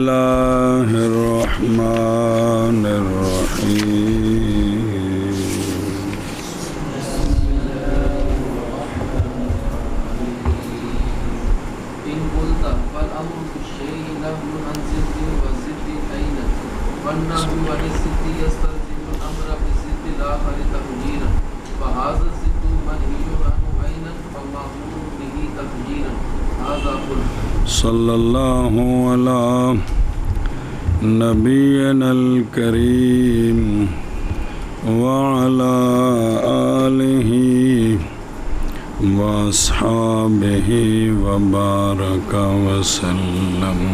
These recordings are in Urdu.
اللہ الرحمن الرحیم إن قلت فالأمر بالشيء نهي عن ضد والضد أين والنهي عن الضد يستلزم الأمر بالضد الآخر تقديرا فهذا الضد منهي عنه أين فالمأمور به تقديرا هذا قلت صلی اللہ علی نبینا الکریم وعلی آلہ واصحابہ وبارک وسلم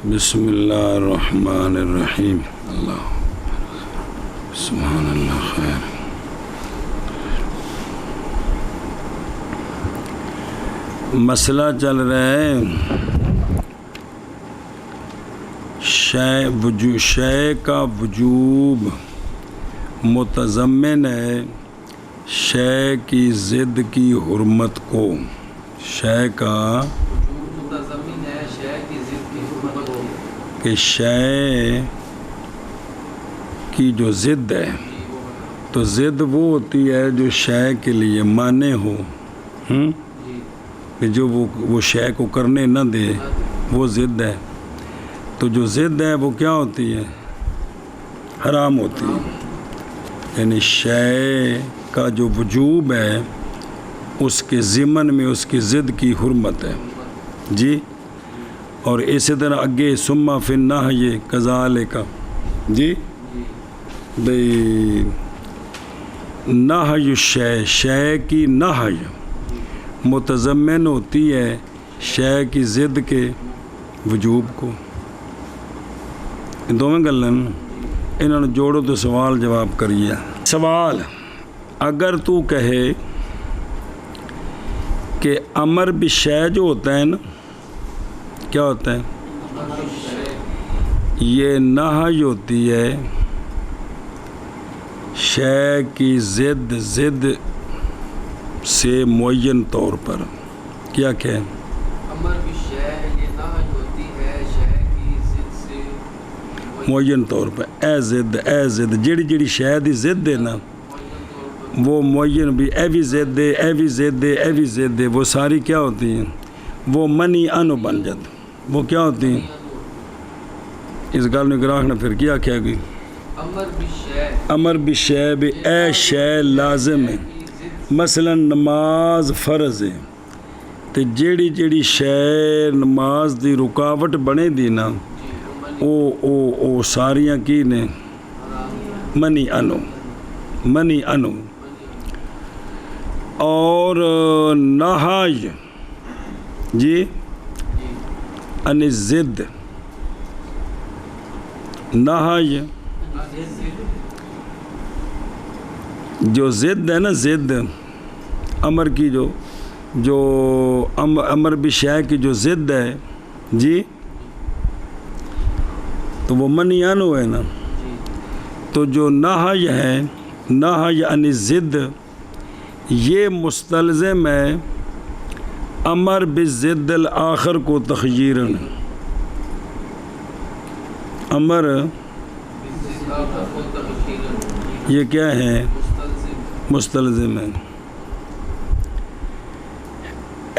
بسم اللہ الرحمن الرحیم اللہ سبحان اللہ خیر مسئلہ چل رہا ہے شے کا وجوب متضمن ہے شے کی ضد کی حرمت کو شے کا متضمن ہے شے کی ضد کی حرمت کو کہ شے کی جو ضد ہے تو ضد وہ ہوتی ہے جو شے کے لیے مانع ہو کہ جو وہ شے کو کرنے نہ دے وہ ضد ہے تو جو ضد ہے وہ کیا ہوتی ہے حرام ہوتی ہے یعنی شے کا جو وجوب ہے اس کے ضمن میں اس کی ضد کی حرمت ہے جی اور اسی طرح اگے ثم فی النہی کذالک جی بھئی نہی شے کی نہی متضمن ہوتی ہے شے کی ضد کے وجوب کو دونوں گلیں انہوں نے جوڑو تو سوال جواب کریے سوال اگر تو کہے کہ امر بشے جو ہوتا ہے نا کیا ہوتا ہے یہ نہی ہوتی ہے شے کی ضد سے معین طور پر کیا کہیں امر بالشے یہ نہی ہوتی ہے شے کی ضد سے معین طور پر اے ضد جڑی شے دی ضد ہے نا وہ معین بھی اے بھی ضد ہے اے بھی ضد ہے اے بھی ضد ہے وہ ساری کیا ہوتی ہیں وہ منی انو بن جاتی وہ کیا ہوتی ہیں اس گل میں گراہ نے پھر کیا کہہ گئی امر بالشے بھی اے شے لازم ہے مثلا نماز فرض ہے تو جیڑی شے نماز دی رکاوٹ بنے دی نا او ساریاں کی نے منی انو اور نہی جی ان ضد نہی جو ضد ہے نا ضد امر کی جو امر بشے کی جو ضد ہے جی تو وہ منی انو ہے نا تو جو نہی ہے نہی عن ضد یہ مستلزم ہے امر بالضد الآخر کو تخییراً امر یہ کیا ہے مستلزم ہے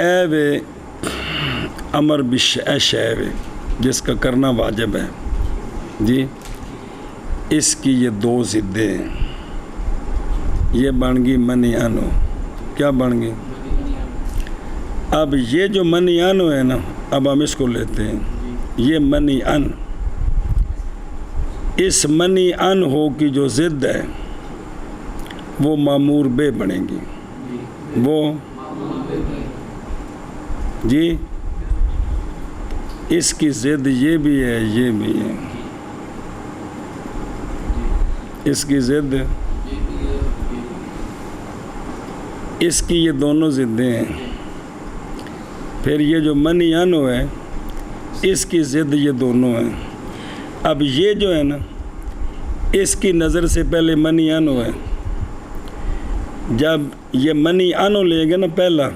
اے وے امر بشے وے جس کا کرنا واجب ہے جی اس کی یہ دو ضدیں ہیں یہ بن گئی منی انو کیا بن گئی اب یہ جو منی انو ہے نا اب ہم اس کو لیتے ہیں یہ منی ان اس منی ان ہو کی جو ضد ہے وہ مامور بے بنے گی وہ جی اس کی ضد یہ بھی ہے یہ بھی ہے اس کی ضد اس کی یہ دونوں ضدیں ہیں پھر یہ جو منی انو ہے اس کی ضد یہ دونوں ہیں اب یہ جو ہے نا اس کی نظر سے پہلے منی انو ہے جب یہ منی انو لے گا نا پہلا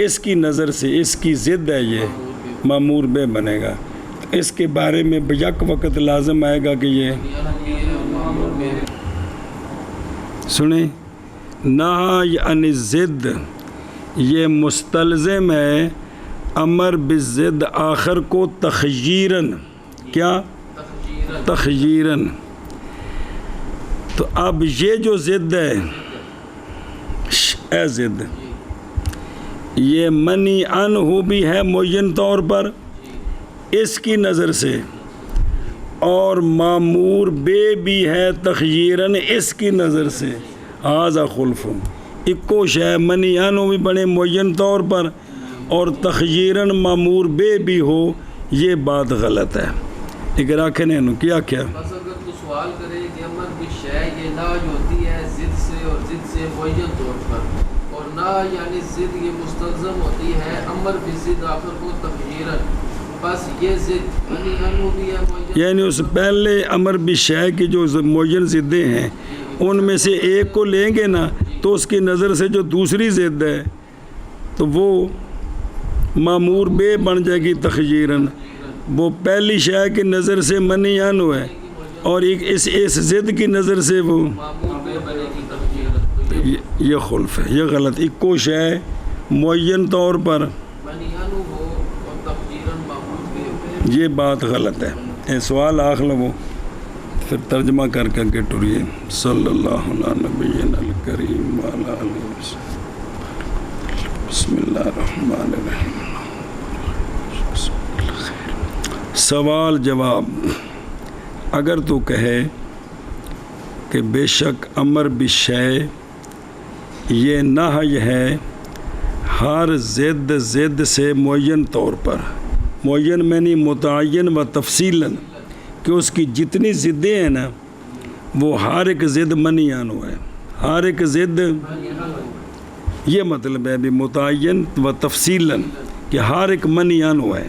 اس کی نظر سے اس کی ضد ہے یہ مامور بے بنے گا. اس کے بارے میں بیک وقت لازم آئے گا کہ یہ سنیں نہی عن الضد یہ مستلزم ہے امر بالضد آخر کو تخییراً کیا تخییراً تو اب یہ جو ضد ہے اے ضد یہ منی عنہ بھی ہے معین طور پر اس کی نظر سے اور مامور بے بھی ہے تخییراً اس کی نظر سے ھذا خلف اکو شے منی عنہ بھی بنے معین طور پر اور تخییراً مامور بے بھی ہو یہ بات غلط ہے ایک رکھنے نو کیا کیا بس اگر تو سوال کرے کہ امر بالشے یہ نہ جو ہوتی ہے ضد سے اور ضد سے معین طور پر اور نہ یعنی ضد یہ مستلزم ہوتی ہے امر بالضد آخر کو تخییراً بس یہ ضد منی عنہ بھی ہے معین یعنی اس پہلے امر بالشے کی جو معین ضدیں ہیں ان میں سے ایک کو لیں گے نا تو اس کی نظر سے جو دوسری ضد ہے تو وہ مامور بے بن جائے گی تخییراً وہ پہلی شے کی نظر سے منی عنہ ہے اور ایک اس ضد کی نظر سے وہ مامور بے بنے گی تخییراً یہ خلف ہے یہ غلط اکو شے معین طور پر منی عنہ ہو اور تخییراً مامور بے یہ بات غلط ہے یہ سوال آخ لو پھر ترجمہ کر کے ٹریے صلی اللہ علیہ نبینا الکریم وعلی آلہ وسلم بسم اللہ الرحمن الرحیم سوال جواب اگر تو کہے کہ بے شک امر بالشے یہ نہی ہے ہر ضد سے معین طور پر معین میں نہیں متعین و تفصیلاً کہ اس کی جتنی ضدیں ہیں نا وہ ہر ایک ضد منی عنہ ہے ہر ایک ضد یہ مطلب ہے بھی متعین و تفصیلاً کہ ہر ایک منی عنہ ہے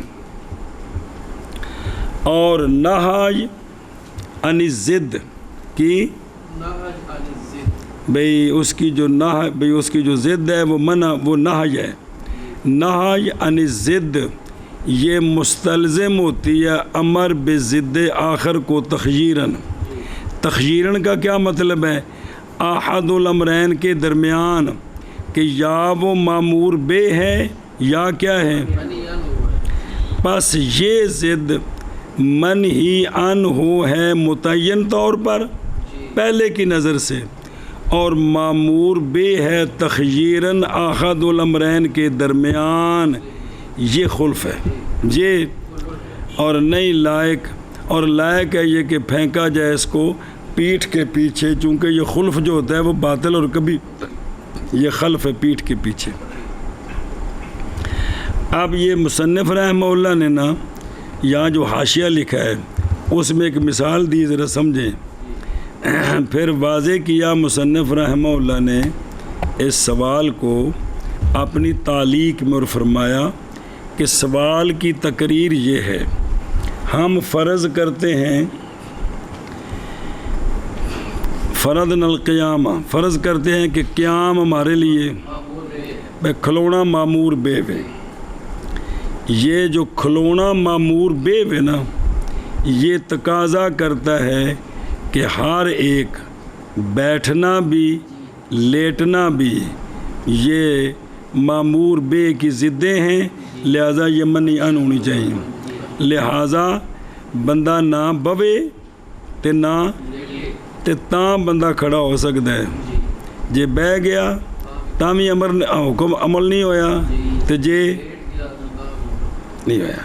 اور نہی عن الضد کی بھئی اس کی جو ضد ہے وہ منع وہ نہی ہے نہی عن الضد یہ مستلزم ہوتی ہے امر بالضد آخر کو تخییراً تخییراً کا کیا مطلب ہے احد الامرین کے درمیان کہ یا وہ مامور بے ہے یا کیا ہے بس یہ ضد منہی عنہ ہے متعین طور پر پہلے کی نظر سے اور مامور بے ہے تخییراً احد الامرین کے درمیان یہ خلف ہے یہ اور نہیں لائق اور لائق ہے یہ کہ پھینکا جائے اس کو پیٹھ کے پیچھے چونکہ یہ خلف جو ہوتا ہے وہ باطل اور کبھی یہ خلف ہے پیٹھ کے پیچھے اب یہ مصنف رحمہ اللہ نے نا یہاں جو حاشیہ لکھا ہے اس میں ایک مثال دی ذرا سمجھیں پھر واضح کیا مصنف رحمہ اللہ نے اس سوال کو اپنی تعلیق میں اور فرمایا کہ سوال کی تقریر یہ ہے ہم فرض کرتے ہیں فرضنا القیامہ فرض کرتے ہیں کہ قیام ہمارے لیے بے کھلونا مامور بے وے یہ جو کھلونا مامور بے وے نا یہ تقاضا کرتا ہے کہ ہر ایک بیٹھنا بھی لیٹنا بھی یہ مامور بے کی ضدیں ہیں لہذا یہ منی عنہ ہونی چاہیے لہذا بندہ نہ بوے تے نہ تے تاں بندہ کھڑا ہو سکتا ہے جے بہ گیا تاں بھی حکم عمل نہیں ہویا تے جے نہیں ہویا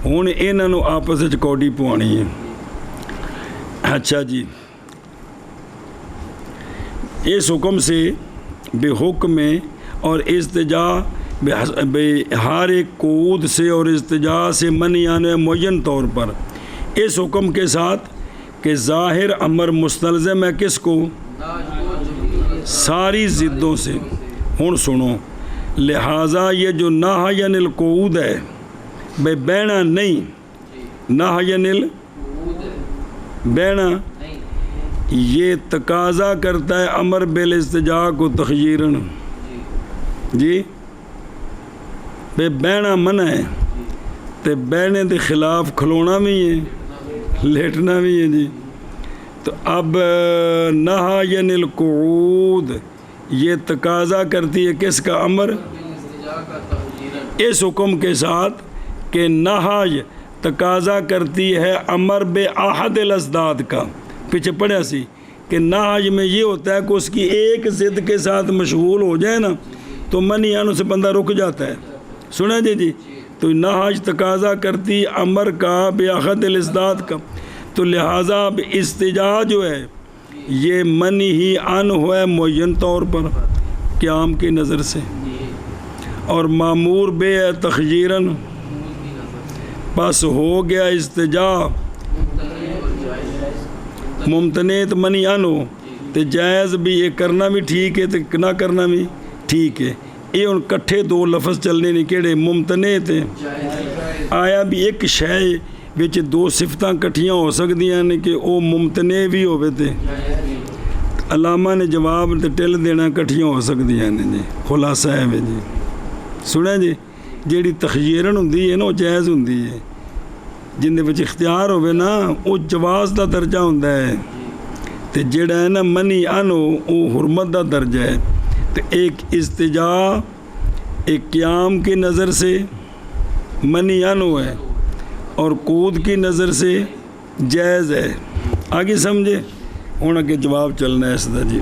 ہوں انہاں نوں آپس وچ کوڈی پوانی ہے اچھا جی اس حکم سے بے حکم اور استجا بے ہر ایک قعود سے اور استجا سے منی عنہ معین طور پر اس حکم کے ساتھ کہ ظاہر امر مستلزم ہے کس کو ساری ضدوں سے ہن سنو لہٰذا یہ جو نہی عن القعود ہے بے بینا نہیں نہی عن بینا یہ تقاضا کرتا ہے امر بالاستجاع کو تخییراً جی بے بینا منع ہے تے بہنے کے خلاف کھلونا بھی ہے لیٹنا بھی ہے جی. تو اب نہا یعنی القعود یہ تقاضا کرتی ہے کس کا؟ امر. اس حکم کے ساتھ کہ نہج تقاضا کرتی ہے امر بے احد الازداد کا. پیچھے پڑھا سی کہ نہج میں یہ ہوتا ہے کہ اس کی ایک ضد کے ساتھ مشغول ہو جائے نا تو منی آنوں سے بندہ رک جاتا ہے. سنا جی. تو نہج تقاضا کرتی امر کا بے احد الازداد کا. تو لہٰذا اب استجا جو ہے یہ منی ہی ان ہوا ہے معین طور پر قیام کی نظر سے، اور معمور بے ہے تخییراً. بس ہو گیا استجا ممتنع تو منی ان ہو تو جائز بھی یہ کرنا بھی ٹھیک ہے تو نہ کرنا بھی ٹھیک ہے. یہ ہن کٹھے دو لفظ چلنے نہیں کہڑے ممتنع تے آیا بھی ایک شے وچ دو صفتاں کٹھیاں ہو سکدیاں نے کہ وہ ممتنع بھی ہوے تے علامہ نے جواب تے ٹل دینا کٹھیاں ہو سکدیاں نے جی. خلاصہ ہے جی. سنیں جی جیڑی تخییرن ہوندی ہے نا وہ جائز ہوندی ہے، جن دے وچ اختیار ہوے نا وہ جواز دا درجہ ہوندا ہے، تے جیڑا ہے نا منی ان وہ حرمت دا درجہ ہے. تو ایک استجا ایک قیام کی نظر سے منی ان ہے اور قود کی نظر سے جائز ہے. آگے سمجھے؟ ہوں اگے جواب چلنا ہے اس دا جی.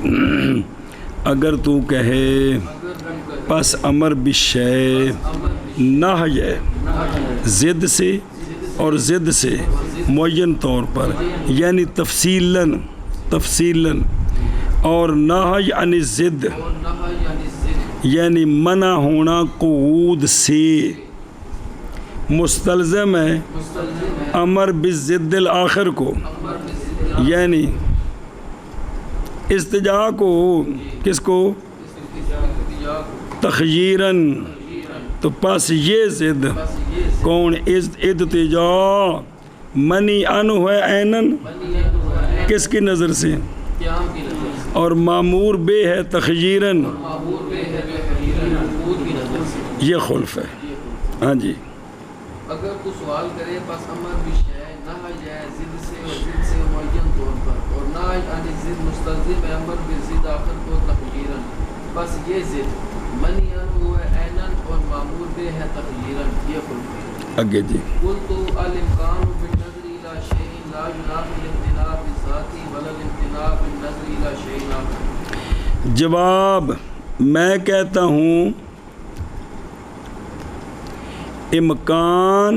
اگر تو کہے پس امر بشے نہی ہے ضد سے اور ضد سے معین طور پر یعنی تفصیلاً اور نہی عن الضد یعنی منع ہونا قعود سے مستلزم ہے امر بالضد الآخر کو، یعنی استجا کو کس کو؟ تخییراً. تو پس یہ ضد کون؟ ادتجا منی ان ہے عیناً کس کی نظر سے؟ اور معمور بے ہے تخییراً. یہ خلف ہے. ہاں جی. اگر تو سوال کرے پس امر بشے نہ جائے ضد سے اور ضد سے معین طور پر اور نہ عن ضد مستلزم ہے امر بضد آخر کو تخییراً. بس یہ ضد منی ان ہوا عیناً اور معمور بے ہے تخییراً. یہ خلف ہے. اگے جی. قلت الامکان بالنظر الى شيء لا ينافي الامتناع بالذات ولا الامتناع بالنظر الى شيء آخر. جواب میں کہتا ہوں امکان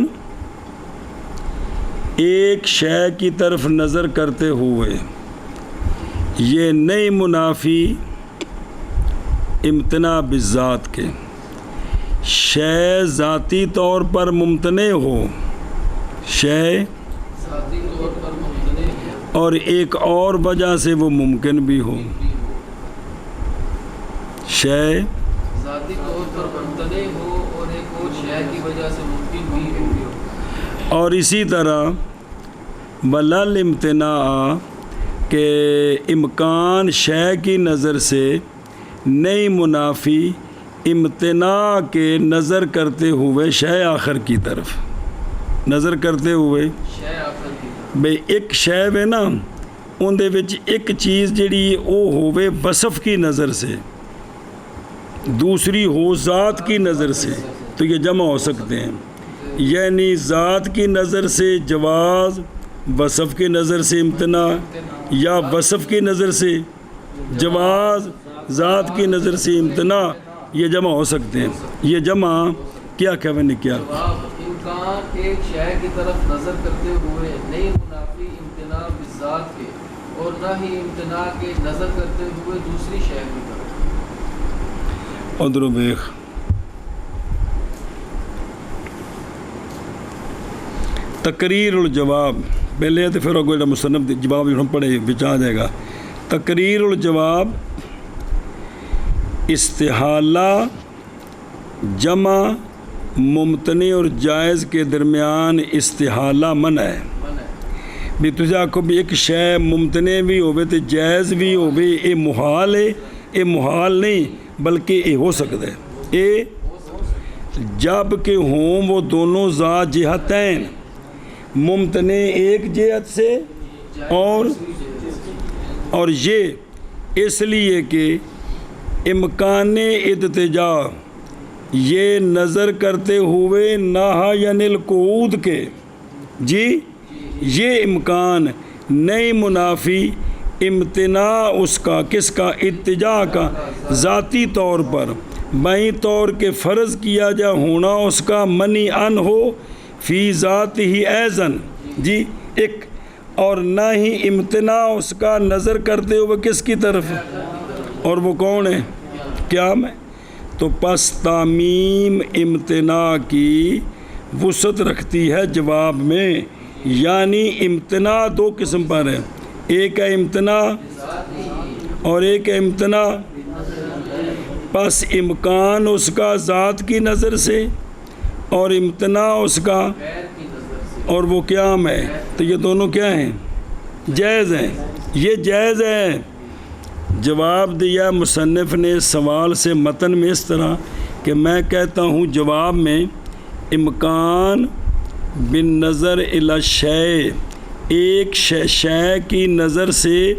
ایک شے کی طرف نظر کرتے ہوئے یہ نہیں منافی امتناع بالذات کے. شے ذاتی طور پر ممتنع ہو، شے ذاتی طور پر ممتنع ہے اور ایک اور وجہ سے وہ ممکن بھی ہو. شے ذاتی طور پر ممتنع ہو اور ایک اور شے کی وجہ سے ممکن بھی ہو. اور اسی طرح بلل امتناع کہ امکان شے کی نظر سے نہیں منافی امتناع کے نظر کرتے ہوئے شے آخر کی طرف نظر کرتے ہوئے. شے آخر کی طرف بھئی ایک شے ہے نا ان دے وچ ایک چیز جڑی او ہوئے وصف کی نظر سے، دوسری ہو ذات کی نظر سے، تو یہ جمع ہو سکتے ہیں. یعنی ذات کی نظر سے جواز، وصف کی نظر سے امتناع، یا وصف کی نظر سے جواز، ذات کی نظر سے امتناع، یہ جمع ہو سکتے ہیں. یہ جمع کیا میں نے کیا؟ امکان ایک شے کی طرف نظر کرتے ہوئے نہیں منافی امتناع بالذات کے اور نہ ہی امتناع کے نظر کرتے ہوئے دوسری شے کی طرف. ادھر بیخ تقریر الجواب پہلے ہے تو پھر اگو مصنف جواب ہم پڑھے بچ آ جائے گا. تقریر الجواب استحالہ جمع ممتنع اور جائز کے درمیان استحالہ منع ہے. بھی تجھے آکھو بھی ایک شے ممتنع بھی ہوئے تو جائز بھی ہوئے، یہ محال ہے، یہ محال نہیں بلکہ یہ ہو سکتا ہے. جب کہ ہوں وہ دونوں ذات جہتین ممتنع ایک جہت سے اور یہ اس لیے کہ امکان ارتجا یہ نظر کرتے ہوئے نہا یعنی القعود کے جی یہ امکان نہیں منافی امتناع اس کا کس کا ارتجا کا ذاتی طور پر بائیں طور کے فرض کیا جا ہونا اس کا منی ان ہو فی ذات ہی ایزن جی ایک اور نہ ہی امتناع اس کا نظر کرتے ہوئے کس کی طرف اور وہ کون ہے قیام ہے تو پس تعمیم امتناع کی وسعت رکھتی ہے جواب میں یعنی امتناع دو قسم پر ہے ایک ہے امتناع اور ایک ہے امتناع پس امکان اس کا ذات کی نظر سے اور امتناع اس کا اور وہ قیام ہے تو یہ دونوں کیا ہیں جائز ہیں یہ جائز ہے جواب دیا مصنف نے سوال سے متن میں اس طرح کہ میں کہتا ہوں جواب میں امکان بن نظر الی الشیء ایک شے کی نظر سے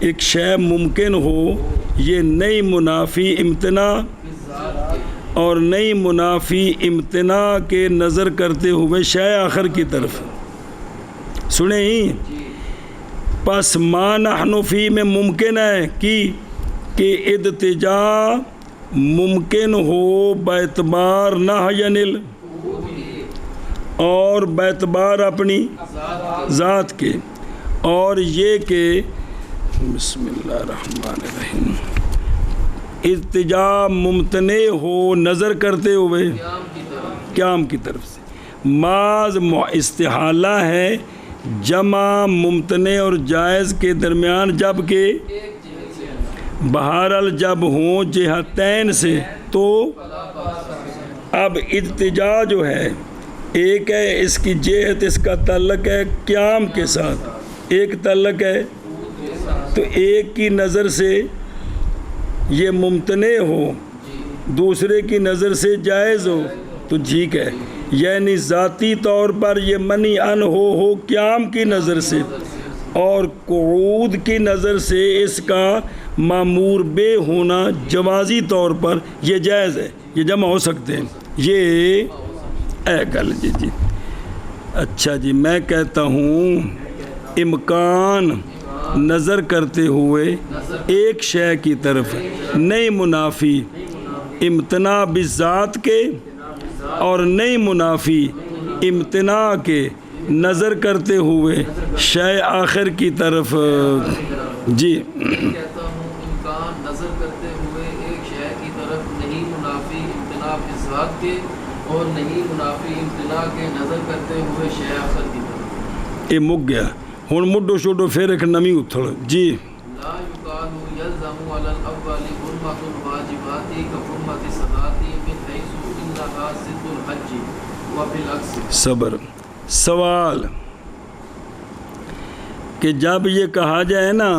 ایک شے ممکن ہو یہ نہیں منافی امتناع اور نہیں منافی امتناع کے نظر کرتے ہوئے شے آخر کی طرف سنیں ہی پس ما نحن فی میں ممکن ہے کہ ارتجاع ممکن ہو باعتبار نہی اور باعتبار اپنی ذات کے اور یہ کہ بسم اللہ الرحمن الرحیم ارتجاع ممتنع ہو نظر کرتے ہوئے قیام کی طرف سے معاذ استحالہ ہے جمع ممتنع اور جائز کے درمیان جب کہ بہرحال جب ہوں جہتین سے تو اب ارتجاع جو ہے ایک ہے اس کی جہت اس کا تعلق ہے قیام کے ساتھ ایک تعلق ہے تو ایک کی نظر سے یہ ممتنع ہو دوسرے کی نظر سے جائز ہو تو ٹھیک ہے یعنی ذاتی طور پر یہ منی ان ہو قیام کی نظر سے اور قعود کی نظر سے اس کا معمور بے ہونا جوازی طور پر یہ جائز ہے یہ جمع ہو سکتے ہیں یہ گل جی اچھا جی میں کہتا ہوں امکان نظر کرتے ہوئے ایک شے کی طرف نہیں منافی امتناع بذات کے اور نہیں منافی امتناع کے نظر کرتے ہوئے شے آخر کی طرف جی کہتا ہوں امکان نظر کرتے ہوئے ایک شے کی طرف نہیں منافی امتناع بذات کے اور نہیں منافی امتناع کے نظر کرتے ہوئے شے آخر کی طرف یہ مک گیا ہن مڈو شوڈو پھر ایک نمی اتھڑ جی لا یقال یلزم علی الاول حرمت الواجبات کحرمت الصلاۃ من حیث انها ضد الحج وبالعکس صبر سوال کہ جب یہ کہا جائے نا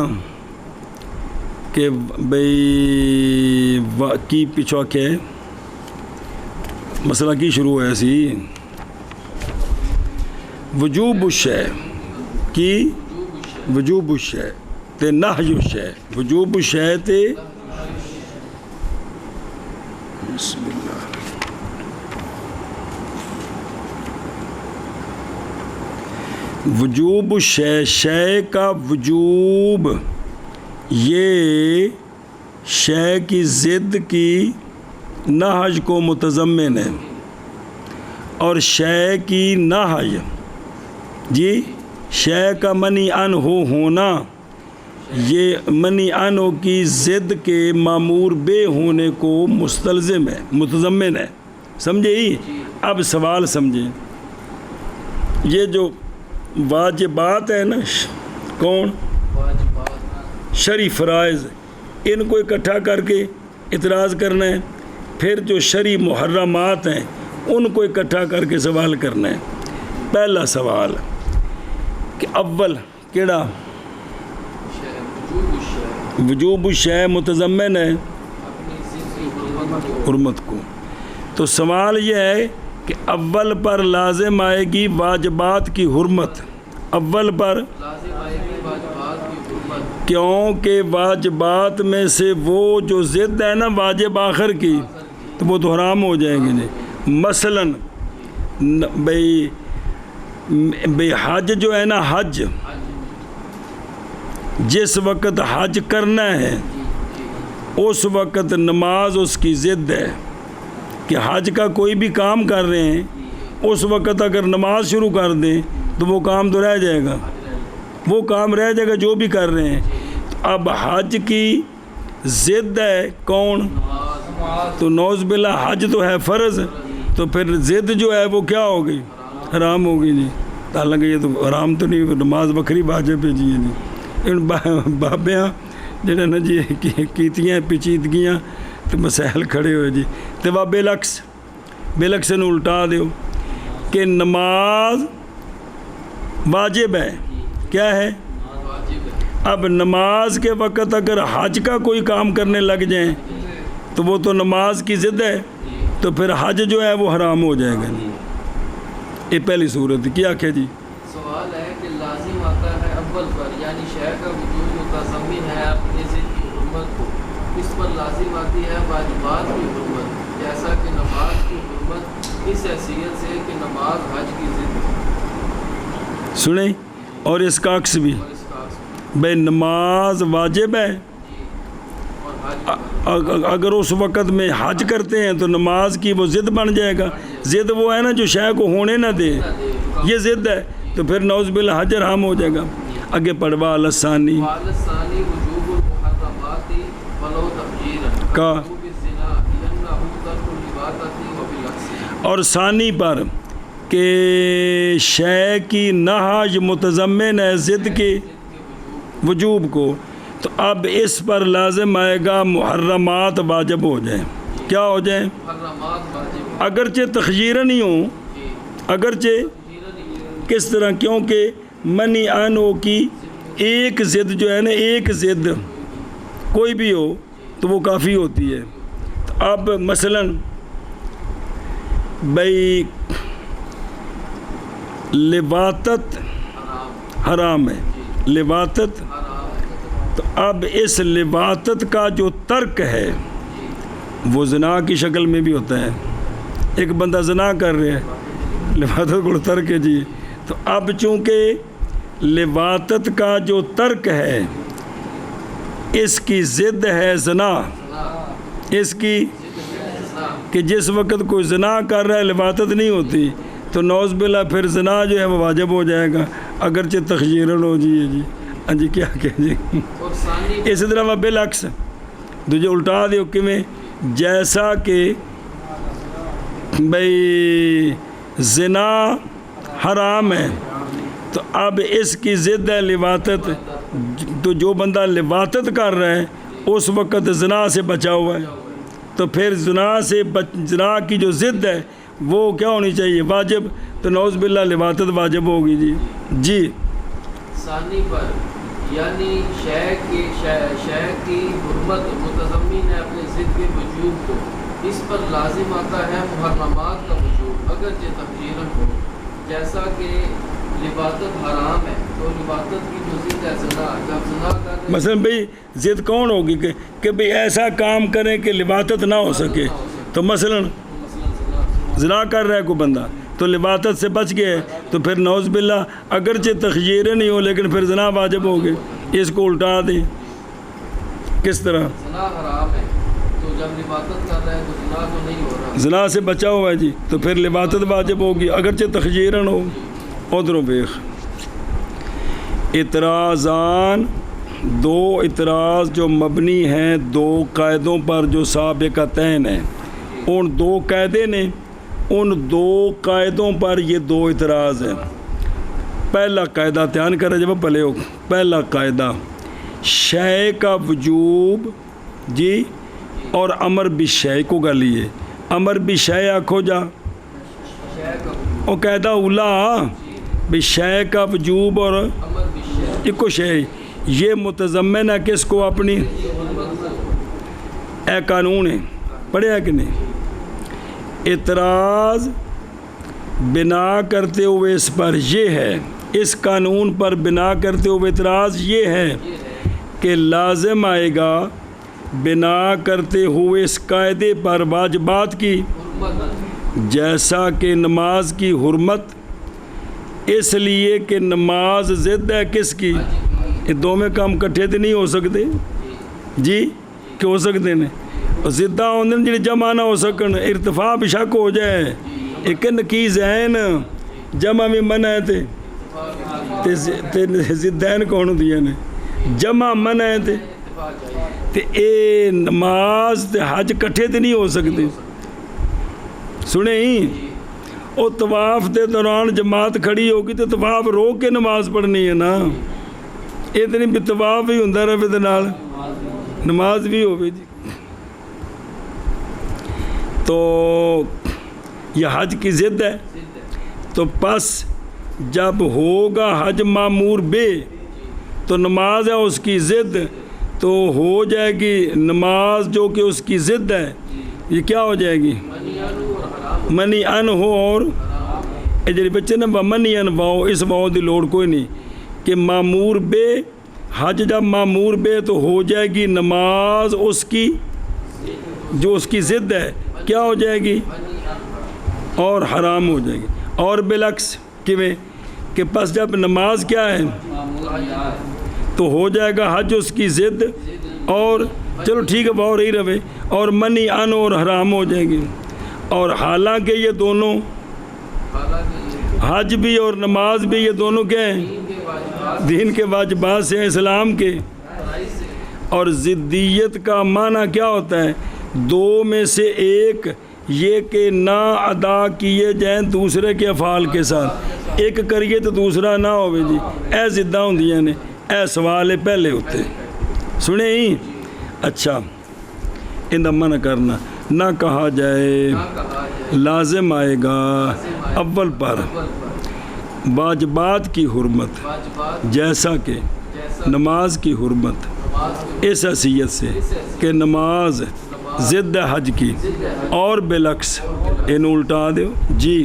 کہ بھئی کی پچھوا کے مسئلہ کی شروع ہے سی وجوب الشے کی وجوب الشے تے نہی الشے وجوب الشے تے بسم اللہ وجوب الشے شے کا وجوب یہ شے کی ضد کی نہج کو متضمن ہے اور شے کی نہج جی شے کا منی ان ہونا یہ منی ان کی ضد کے معمور بے ہونے کو مستلزم ہے متضمن ہے سمجھے ہی اب سوال سمجھیں یہ جو واجبات ہیں نا کون شرعی فرائض ان کو اکٹھا کر کے اعتراض کرنا ہے پھر جو شرعی محرمات ہیں ان کو اکٹھا کر کے سوال کرنا ہے پہلا سوال کہ اول کیڑا وجوب الشے متضمن ہے حرمت کو تو سوال یہ ہے کہ اول پر لازم آئے گی واجبات کی حرمت، اول پر لازم آئے گی واجبات کی حرمت، کیونکہ واجبات میں سے وہ جو ضد ہے نا واجب آخر کی، تو وہ تو حرام ہو جائیں گے جی۔ مثلاً بھئی حج جو ہے نا، حج جس وقت حج کرنا ہے اس وقت نماز اس کی ضد ہے کہ حج کا کوئی بھی کام کر رہے ہیں اس وقت اگر نماز شروع کر دیں تو وہ کام تو رہ جائے گا، وہ کام رہ جائے گا جو بھی کر رہے ہیں۔ اب حج کی ضد ہے کون؟ تو نعوذ باللہ حج تو ہے فرض، تو پھر ضد جو ہے وہ کیا ہوگی؟ حرام ہوگی جی۔ حالانکہ یہ تو حرام تو نہیں، نماز بکری واجب ہے جی۔ ان بابیاں جنہیں نا جی کیتیاں پیچیدگیاں تو مسائل کھڑے ہوئے جی، تو وہ بلکس نے الٹا دیو کہ نماز واجب ہے، کیا ہے؟ اب نماز کے وقت اگر حج کا کوئی کام کرنے لگ جائیں تو وہ تو نماز کی ضد ہے، تو پھر حج جو ہے وہ حرام ہو جائے گا۔ یہ پہلی صورت کیا کہ جی سوال ہے کہ لازم آتا ہے اول پر، یعنی شے کا وجود متضمن ہے اپنے ذات کی حرمت کو، اس پر لازم آتی ہے واجبات کی حرمت، جیسا کہ نماز کی حرمت اس حیثیت سے کہ نماز حج کی ضد۔ سنیں، اور اس کا عکس بھی بھائی نماز واجب ہے، اگر اس وقت میں حج کرتے ہیں تو نماز کی وہ ضد بن جائے گا۔ ضد وہ ہے نا جو شے کو ہونے نہ دے، یہ ضد ہے، تو پھر نعوذ باللہ حج حرام ہو جائے گا۔ آگے پڑھوا لسانی کا، اور ثانی پر کہ شے کی نہج متضمن ہے ضد کے وجوب کو، تو اب اس پر لازم آئے گا محرمات واجب ہو جائیں۔ کیا ہو جائیں؟ اگرچہ تخییرن ہی ہوں، اگرچہ کس طرح؟ کیونکہ منی آنو کی ایک ضد جو ہے نا، ایک ضد کوئی بھی ہو تو وہ کافی ہوتی ہے۔ تو اب مثلاً بھئی لواطت حرام ہے، لواطت، تو اب اس لواطت کا جو ترک ہے وہ زنا کی شکل میں بھی ہوتا ہے۔ ایک بندہ زنا کر رہے ہے، لواطت کو ترک ہے جی، تو اب چونکہ لواطت کا جو ترک ہے اس کی ضد ہے زنا، اس کی کہ جس وقت کوئی زنا کر رہا ہے لواطت نہیں ہوتی، تو نعوذ باللہ پھر زنا جو ہے وہ واجب ہو جائے گا، اگرچہ تخییرن ہو جی۔ جی ہاں جی، کیا کہ جی اسی طرح وہ بالعکس دوجے الٹا دیو کہ میں جیسا کہ بھئی زنا حرام ہے تو اب اس کی ضد ہے لواطت، تو جو بندہ لواطت کر رہا ہے اس وقت زنا سے بچا ہوا ہے، تو پھر زنا کی جو ضد ہے وہ کیا ہونی چاہیے؟ واجب، تو نعوذ باللہ لواطت واجب ہوگی جی۔ جی ثانی پر یعنی شے کی حرمت متضمن ہے اپنے ضد کے وجوب کو، اس پر لازم آتا ہے محرمات کا وجوب، اگرچہ تخییرن ہو، جیسا کہ لواطت حرام ہے تو لواطت کی جو ضد ہے زنا، جب زنا کرنے مثلا بھئی ضد کون ہوگی کہ بھئی ایسا کام کریں کہ لواطت نہ ہو سکے، تو مثلا زنا کر رہا ہے کوئی بندہ تو لواطت سے بچ گئے، تو پھر نعوذ باللہ اگرچہ تخییر نہیں ہو لیکن پھر زنا واجب ہو گئے۔ اس کو الٹا دیں، کس طرح؟ زنا حرام ہے تو جب لواطت کر رہا ہے تو زنا تو نہیں ہو رہا، زنا سے بچا ہوا ہے جی، تو پھر لواطت واجب ہوگی اگرچہ تخییرن ہو۔ ادھروں بیخ اعتراضان، دو اعتراض جو مبنی ہیں دو قاعدوں پر جو سابقتین ہیں، ان دو قاعدے نے، ان دو قاعدوں پر یہ دو اعتراض ہیں۔ پہلا قاعدہ دھیان کریں جب پہلے ہو، پہلا قاعدہ شے کا وجوب جی، اور امر بالشے کو گلیے، امر بالشے آکھو جا، اور قاعدہ اولا بھی شے کا وجوب اور ایک شے، یہ متضمن ہے کس کو؟ اپنی اے قانون ہے، پڑھے ہے کہ نہیں؟ اعتراض بنا کرتے ہوئے اس پر یہ ہے، اس قانون پر بنا کرتے ہوئے اعتراض یہ ہے کہ لازم آئے گا بنا کرتے ہوئے اس قاعدے پر واجبات کی، جیسا کہ نماز کی حرمت، اس لیے کہ نماز ضد ہے کس کی؟ یہ دو میں کام کٹھے تو نہیں ہو سکتے جی، کہ ہو سکتے ہیں ضدہ ہوندے جڑے جمع نہ ہو سکن، ارتفاع بھی شک ہو جائے، ایک نقیز این جمع میں منع ہے تے ضدین کون ہوندیاں نے، جمع منع ہے تے اے نماز تے حج کٹھے تے نہیں ہو سکتے۔ سنیں ہی او طواف دے دوران جماعت کھڑی ہوگی تو طواف روک کے نماز پڑھنی ہے نا، اتنی بھی طواف بھی ہوندہ رہے دے نال نماز بھی ہوگی جی۔ تو یہ حج کی ضد ہے، تو پس جب ہوگا حج معمور بے تو نماز ہے اس کی ضد، تو ہو جائے گی نماز جو کہ اس کی ضد ہے، یہ کیا ہو جائے گی؟ منی ان ہو، اور جی بچے نا منی ان واؤ، اس واؤ دی لوڑ کوئی نہیں کہ معمور بے، حج جب معمور بے تو ہو جائے گی نماز اس کی جو اس کی ضد ہے کیا ہو جائے گی؟ اور حرام ہو جائے گی۔ اور بالعکس کہ پس جب نماز کیا ہے تو ہو جائے گا حج اس کی ضد، اور چلو ٹھیک ہے وہ رہی رہے، اور منی ان اور حرام ہو جائے گی۔ اور حالانکہ یہ دونوں حج بھی اور نماز بھی یہ دونوں کیا ہیں؟ دین کے واجبات سے ہیں اسلام کے۔ اور ضدیت کا معنی کیا ہوتا ہے؟ دو میں سے ایک یہ کہ نہ ادا کیے جائیں دوسرے کے افعال کے ساتھ، ایک کریے تو دوسرا نہ ہوئے جی، اے ضدہ ہوندیاں نے، اے سوال پہلے ہوتے سنیں ہی۔ اچھا اندہ منع کرنا نہ کہا جائے لازم آئے گا اول پر واجبات کی حرمت، جیسا کہ نماز کی حرمت اس حیثیت سے کہ نماز ضد حج کی، اور بالعکس ان الٹا دیو جی،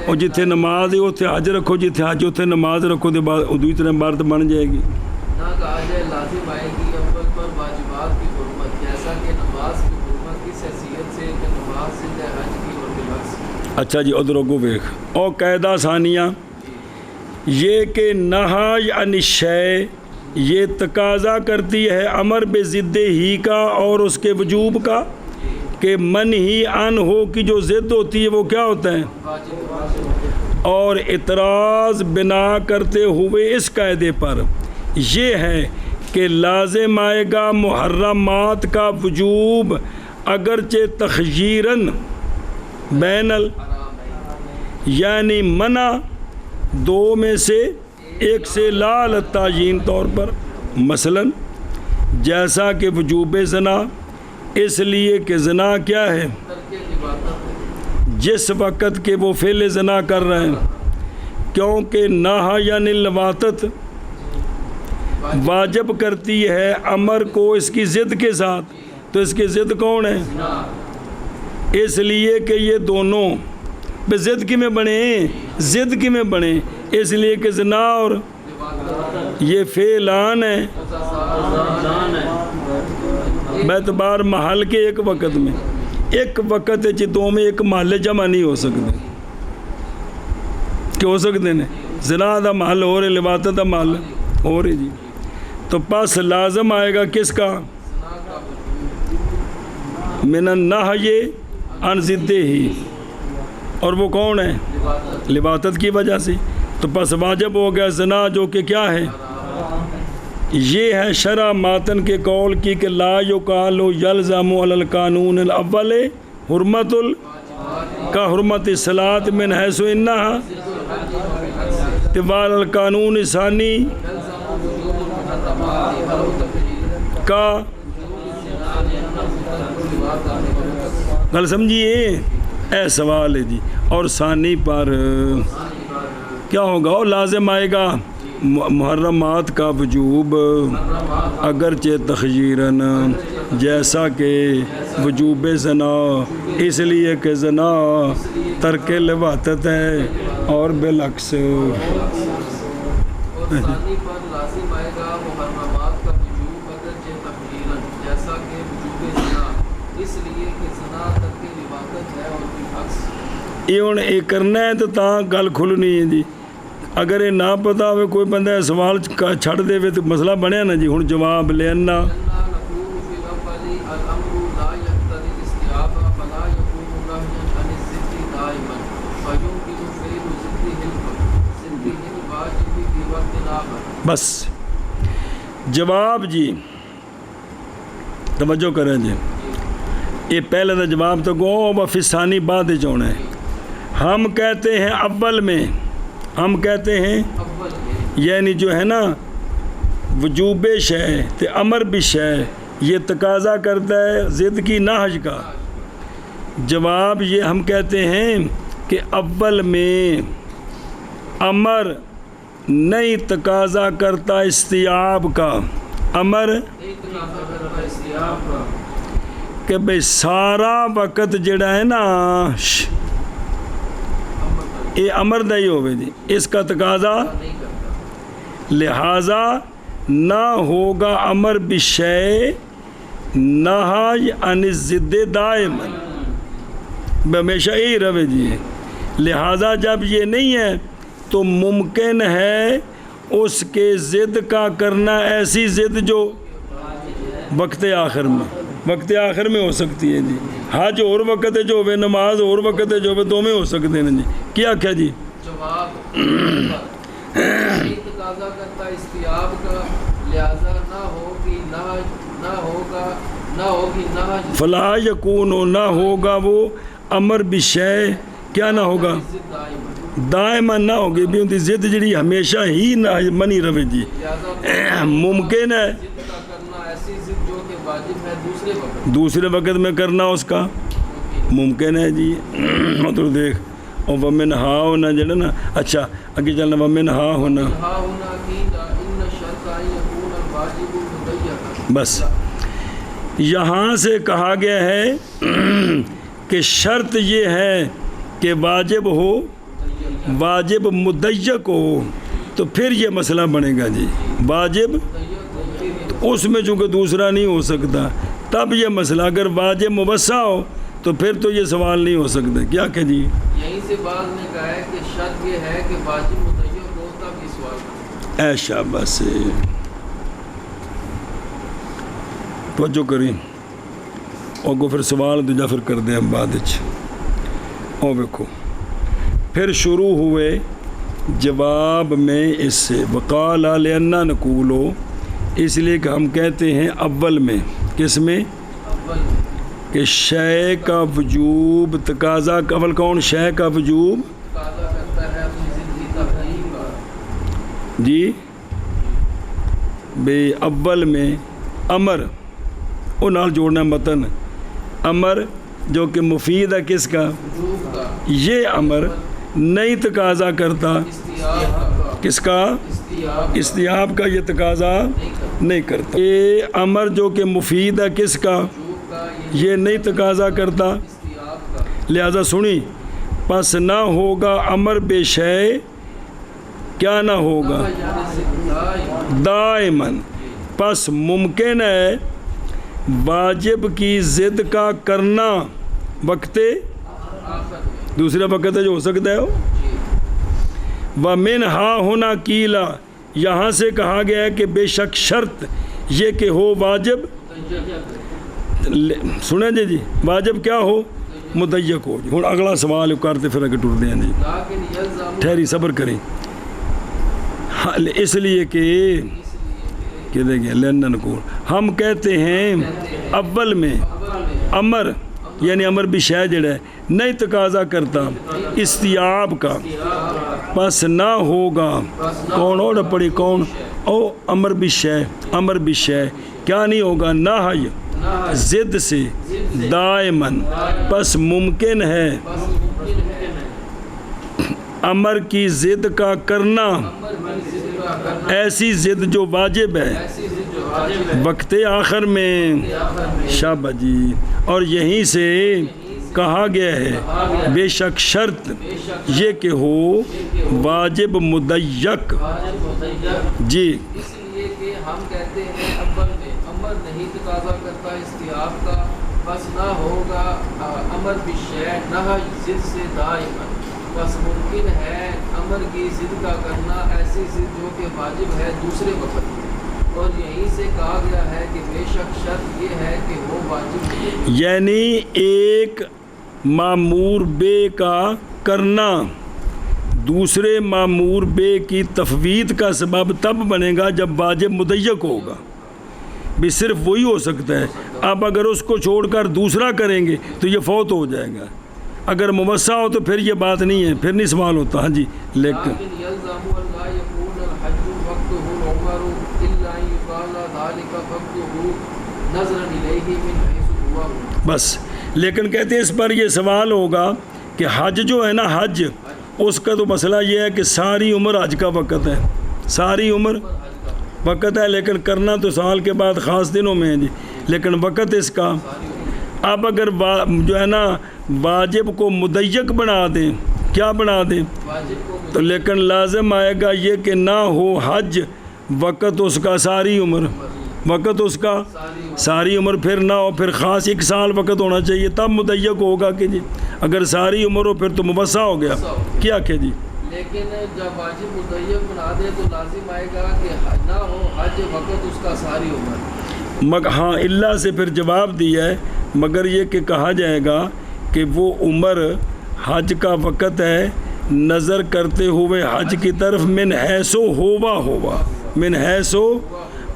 اور جتھے نماز ہے اتھے حج رکھو، جتھے حج اتھے نماز رکھو، دے بعد دوسری طرح عبارت بن جائے گی۔ نہ کہا جائے لازم آئے گی اول پر واجبات کی حرمت، جیسا کہ نماز کی حرمت اس حیثیت سے کہ نماز ضد حج کی اور بالعکس۔ اچھا جی ادھر کو ویکھ، اور قاعدہ ثانیہ یہ کہ نہی عن الشیء یہ تقاضا کرتی ہے امر بے ضد ہی کا اور اس کے وجوب کا، کہ منہی عن ہو کی جو ضد ہوتی ہے وہ کیا ہوتا ہے؟ اور اعتراض بنا کرتے ہوئے اس قاعدے پر یہ ہے کہ لازم آئے گا محرمات کا وجوب اگرچہ تخییراً بین یعنی منع دو میں سے ایک سے لا تعین طور پر، مثلا جیسا کہ وجوب زنا، اس لیے کہ زنا کیا ہے؟ جس وقت کہ وہ فعل زنا کر رہے ہیں، کیونکہ نہا یعنی لواتت واجب کرتی ہے امر کو اس کی ضد کے ساتھ، تو اس کی ضد کون ہے؟ اس لیے کہ یہ دونوں ضد کی میں بنے، ضد کی میں بنے، اس لیے کہ زنا اور یہ فعلان ہے باعتبار محل کے ایک وقت میں، ایک وقت دو میں ایک محل جمع نہیں ہو سکتے، کہ ہو سکتے ہیں زنا دا محل ہو رہے، لواتت دا محل ہو رہے جی، تو پس لازم آئے گا کس کا؟ من النہی عن ضد ہی، اور وہ کون ہے؟ لواتت کی وجہ سے، تو پس واجب ہو گیا زنا جو کہ کیا ہے؟ یہ ہے شرع ماتن کے قول کی کہ لا یقال یلزم علی القانون الاول حرمت کا حرمت الصلاۃ من حیث انہا طوال القانون ثانی کا، گل سمجھیے اے سوال ہے جی، اور ثانی پر کیا ہوگا؟ اور لازم آئے گا محرمات کا وجوب اگرچہ تخییراً جیسا کہ وجوب زنا، اس لیے کہ زنا ترک لواطت ہے اور بالعکس۔ اور ثانی پر لازم آئے گا محرمات کا وجوب اگرچہ تقریراً، جیسا کہ وجوب زنا، اس لیے کہ زنا ترک لواطت ہے اور بالعکس۔ یہ ہوں یہ کرنا ہے تو تاں گل کھلنی ہے جی۔ اگر یہ نہ پتا ہوئے کوئی بندہ سوال چھڑ دے تو مسئلہ بنیا نا جی۔ ہوں جواب لینا نقول فی الاول الامر لا یقتضی الاستیعاب فلا یکون نهیا عن الضد دائما فیمکن فعل ضد الواجب فی وقت آخر۔ بس جواب جی توجہ کریں جی، یہ پہلے کا جواب تو گو وفی ثانی بعد چونا ہے۔ ہم کہتے ہیں اول میں، ہم کہتے ہیں اول میں یعنی جو ہے نا وجوب شے تے امر بھی شے، یہ تقاضا کرتا ہے ضد کی نہج کا۔ جواب یہ ہم کہتے ہیں کہ اول میں امر نہیں تقاضا کرتا استیعاب کا، امر ایک نظر کا استیعاب کا کہ بھئی سارا وقت جڑا ہے نا یہ امر دا ہی ہوئے جی، اس کا تقاضا نہیں کرتا۔ لہٰذا نہ ہوگا امر بشے نہی عن الضد دائما، ہمیشہ یہی روے جی۔ لہٰذا جب یہ نہیں ہے تو ممکن ہے اس کے ضد کا کرنا ایسی ضد جو وقت آخر میں ہو سکتی ہے جی۔ حج اور وقت جو ہوئے، نماز اور وقت جو ہوئے، دو میں ہو سکتے ہیں جی۔ کیا کیا جی؟ جواب ایک تقاضا کرتا استیعاب کا، لہذا نہ ہوگی نہج فلا یکون، نہ ہوگا وہ امر بشے، کیا نہ ہوگا؟ ضد دائما، دائما نہ ہوگی بھی ان کی ضد جڑی ہمیشہ ہی نہ منی رہے جی۔ لہذا ممکن ہے ضد کا کرنا ایسی ضد جو کہ واجب ہے دوسرے وقت میں کرنا اس کا ممکن ہے جی۔ مطلب دیکھ اور ومن ہا ہونا جڑا نا، اچھا اگے چلنا ومن ہا ہونا، بس یہاں سے کہا گیا ہے کہ شرط یہ ہے کہ واجب ہو، واجب مضیق ہو، تو پھر یہ مسئلہ بنے گا جی۔ واجب اس میں چونکہ دوسرا نہیں ہو سکتا، تب یہ مسئلہ اگر واجب موسع ہو تو پھر تو یہ سوال نہیں ہو سکتا۔ کیا کہ جی یہیں سے بعض نے کہا ہے کہ شرط یہ ہے کہ واجب مضیق ہو تب یہ سوال ہے۔ ایشا بس توجہ کریں اور کو پھر سوال دوجا پھر کر دیں بعد اور دیکھو پھر شروع ہوئے جواب میں اس سے وقال لأننا نقولو، اس لیے کہ ہم کہتے ہیں اول میں، کس میں؟ اول کہ شے کا وجوب تقاضا، اول کون؟ شے کا وجوب تقاضا کرتا ہے اپنی زندگی تحریم کا جی بے اول میں امر وہ نال جوڑنا متن، امر جو کہ مفید ہے کس کا؟ وجوب کا، یہ امر نہیں تقاضا کرتا استیعاب کا، کس کا؟ استیعاب استیعاب کا، یہ تقاضا نہیں کرتا، نہیں کرتا۔ یہ امر جو کہ مفید ہے کس کا؟ وجوب کا، یہ نہیں تقاضا کرتا، استیعاب کا، لہذا سنی پس نہ ہوگا امر بے شے، کیا نہ ہوگا؟ دائماً، پس ممکن ہے واجب کی ضد کا کرنا وقت آخر میں دوسرے وقت جو ہو سکتا ہے ومن ہا ہونا کیلا، یہاں سے کہا گیا ہے کہ بے شک شرط یہ کہ ہو واجب، سنیں جی واجب کیا ہو؟ مضیق ہو۔ ہوں اگلا سوال کرتے پھر اگر ٹر دیں جی، لیکن یلزم ٹھہری صبر کریں، اس لیے کہ کہتے گئے لأننا نقول، ہم کہتے ہیں اول میں امر یعنی امر بھی شے جڑا ہے نہیں تقاضا کرتا استیعاب کا، پس نہ ہوگا کون اور پڑی کون او امر بھی شے، امر بھی شے کیا نہیں ہوگا؟ نہی ضد سے دائماً، پس ممکن ہے امر کی ضد کا کرنا امر کی ضد کا کرنا ایسی ضد جو واجب ہے ایسی ضد جو واجب ہے وقت آخر میں آخر میں شابہ جی اور یہیں سے کہا گیا ہے بے شک شرط یہ کہ ہو واجب مدیق واجب مدیق جی اس لیے کہ ہم کہتے ہیں اول میں امر نہیں تقاضا کرتا استیاب کا بس نہ ہوگا امر بالشیء نہی ضد سے دائما بس ممکن ہے امر کی ضد کا کرنا ایسی ضد جو کہ واجب ہے دوسرے وقت میں اور یہیں سے کہا گیا ہے کہ بے شک شرط یہ ہے کہ وہ واجب ہے یعنی ایک مامور بے کا کرنا دوسرے مامور بے کی تفویض کا سبب تب بنے گا جب واجب مدیق ہوگا بھی صرف وہی ہو سکتا ہے اب اگر اس کو چھوڑ کر دوسرا کریں گے تو یہ فوت ہو جائے گا اگر موسع ہو تو پھر یہ بات نہیں ہے پھر نہیں سوال ہوتا ہاں جی لیکن یلزم لا يكون الحج وقته العمر الا يقال ذلك وقته نظرا الیہ من حيث هو بس لیکن کہتے ہیں اس پر یہ سوال ہوگا کہ حج جو ہے نا حج اس کا تو مسئلہ یہ ہے کہ ساری عمر حج کا وقت ہے ساری عمر وقت ہے لیکن کرنا تو سال کے بعد خاص دنوں میں ہے جی لیکن وقت اس کا اب اگر جو ہے نا واجب کو مدیق بنا دیں کیا بنا دیں واجب کو تو لیکن لازم آئے گا یہ کہ نہ ہو حج وقت اس کا ساری عمر وقت اس کا ساری عمر پھر نہ ہو پھر خاص ایک سال وقت ہونا چاہیے تب مدیق ہوگا کہ جی اگر ساری عمر ہو پھر تو موسع ہو گیا کیا کہ جی لیکن جب واجب مدیق بنا دے تو لازم آئے گا کہ نہ ہو حج وقت اس کا ساری عمر ہاں اللہ سے پھر جواب دیا ہے مگر یہ کہ کہا جائے گا کہ وہ عمر حج کا وقت ہے نظر کرتے ہوئے حج کی طرف من حیث ہوا من حیث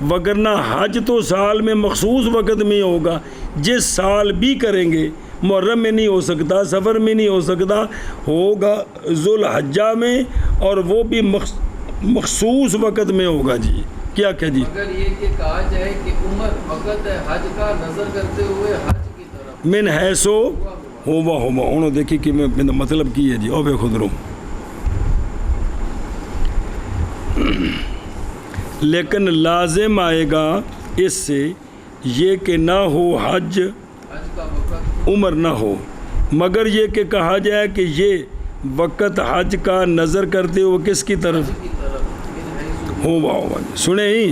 وگرنہ حج تو سال میں مخصوص وقت میں ہوگا جس سال بھی کریں گے محرم میں نہیں ہو سکتا سفر میں نہیں ہو سکتا ہوگا ذوالحجہ میں اور وہ بھی مخصوص وقت میں ہوگا جی کیا کہ جی اگر یہ کہ کہا جائے کہ عمر وقت ہے حج کا نظر کرتے ہوئے حج کی طرف من حیث ہوا انہوں دیکھی کہ میں مطلب کی ہے جی او بے خود رو لیکن لازم آئے گا اس سے یہ کہ نہ ہو حج حج کا وقت عمر نہ ہو مگر یہ کہ کہا جائے کہ یہ وقت حج کا نظر کرتے ہوئے کس کی طرف کی طرف من حیث ہوا سنے ہی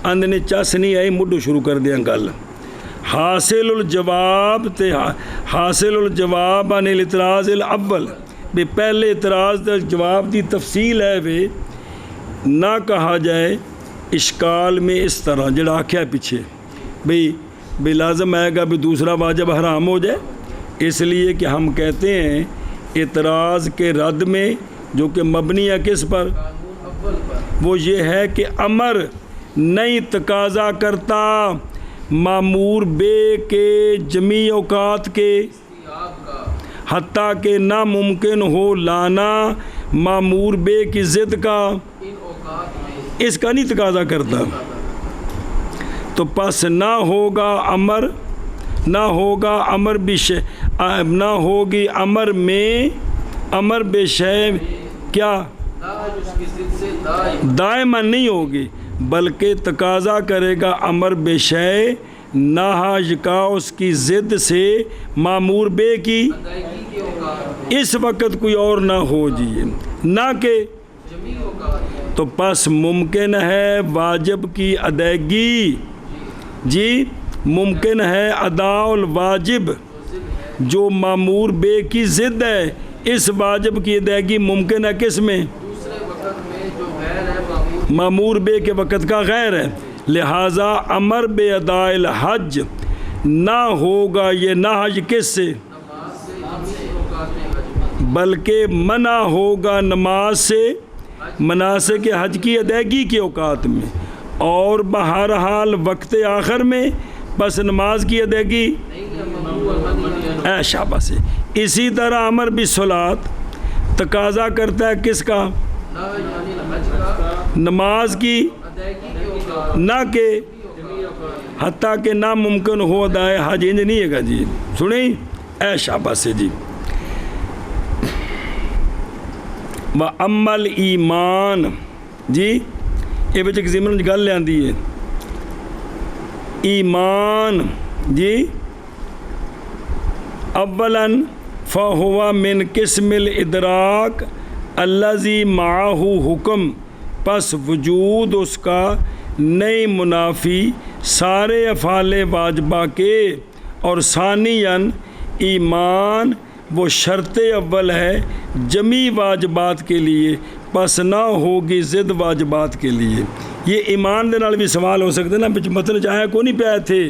اند نے چس نہیں آئی مڈو شروع کر دیا گل حاصل الجواب عن الاعتراض الاول بھی پہلے اعتراض دا جواب دی تفصیل ہے وے نہ کہا جائے اشکال میں اس طرح جڑا آکھیا پیچھے بھئی لازم آئے گا بھی دوسرا واجب حرام ہو جائے اس لیے کہ ہم کہتے ہیں اعتراض کے رد میں جو کہ مبنی ہے کس پر قانون اول پر وہ یہ ہے کہ امر نہیں تقاضا کرتا مامور بے کے جمیع اوقات کے استیاب کا حتیٰ کہ ناممکن ہو لانا مامور بے کی ضد کا ان اوقات میں اس کا نہیں تقاضا کرتا تو پس نہ ہوگا امر بشے نہ ہوگی امر میں امر بے شے کیا نہ اس کی ضد سے دائم دائما نہیں ہوگی بلکہ تقاضا کرے گا امر بے شے نہ کا اس کی ضد سے مامور بے کی ادائیگی کے اوقات میں اس وقت کوئی اور نہ ہو جی نہ کہ جمیع اوقات میں تو پس ممکن ہے واجب کی ادائیگی جی ممکن ہے ادا الواجب جو مامور بے کی ضد ہے اس واجب کی ادائیگی ممکن ہے کس میں دوسرے وقت میں جو غیر ہے معمول مامور بے کے وقت کا غیر ہے لہٰذا امر بے اداء الحج نہ ہوگا یہ نہ حج کس سے نماز سے جمیع اوقات حج میں بلکہ منع ہوگا نماز سے مناسک حج کی ادائیگی کے اوقات میں اور بہرحال وقت آخر میں بس نماز کی ادائیگی نہیں ہے ممنوع اے شابہ سے اسی طرح امر بالصلاۃ تقاضا کرتا ہے کس کا نہ یعنی حج کا نماز کی ادائیگی کے اوقات نہ کہ جمیع اوقات حتیٰ کہ ناممکن ہو ادائے حج انج نہیں ہے گا جی سنیں اے شابہ سے جی و امل ایمان جی یہ بچ ایک ضمن گل لیندی ہے ایمان جی اولا فہو من قسم الادراک الذی معہ حکم پس وجود اس کا نئی منافی سارے افعال واجبہ کے اور ثانیاً ایمان وہ شرط اول ہے جمی واجبات کے لیے پس نہ ہوگی ضد واجبات کے لیے. یہ ایمان دے نال بھی سوال ہو سکتے نا مطلب چاہے کو نہیں پہ تھے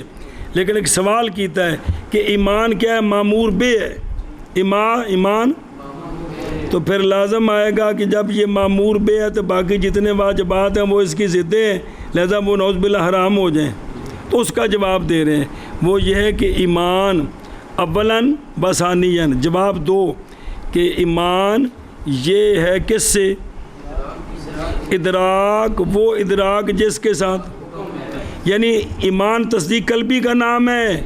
لیکن ایک سوال کیتا ہے کہ ایمان کیا ہے مامور بے ہے ایمان تو پھر لازم آئے گا کہ جب یہ مامور بے ہے تو باقی جتنے واجبات ہیں وہ اس کی ضدیں ہیں لہذا وہ نعوذ باللہ حرام ہو جائیں. تو اس کا جواب دے رہے ہیں وہ یہ ہے کہ ایمان اولاً بثانیاً جواب دو کہ ایمان یہ ہے کس سے ادراک وہ ادراک جس کے ساتھ یعنی ایمان تصدیق قلبی کا نام ہے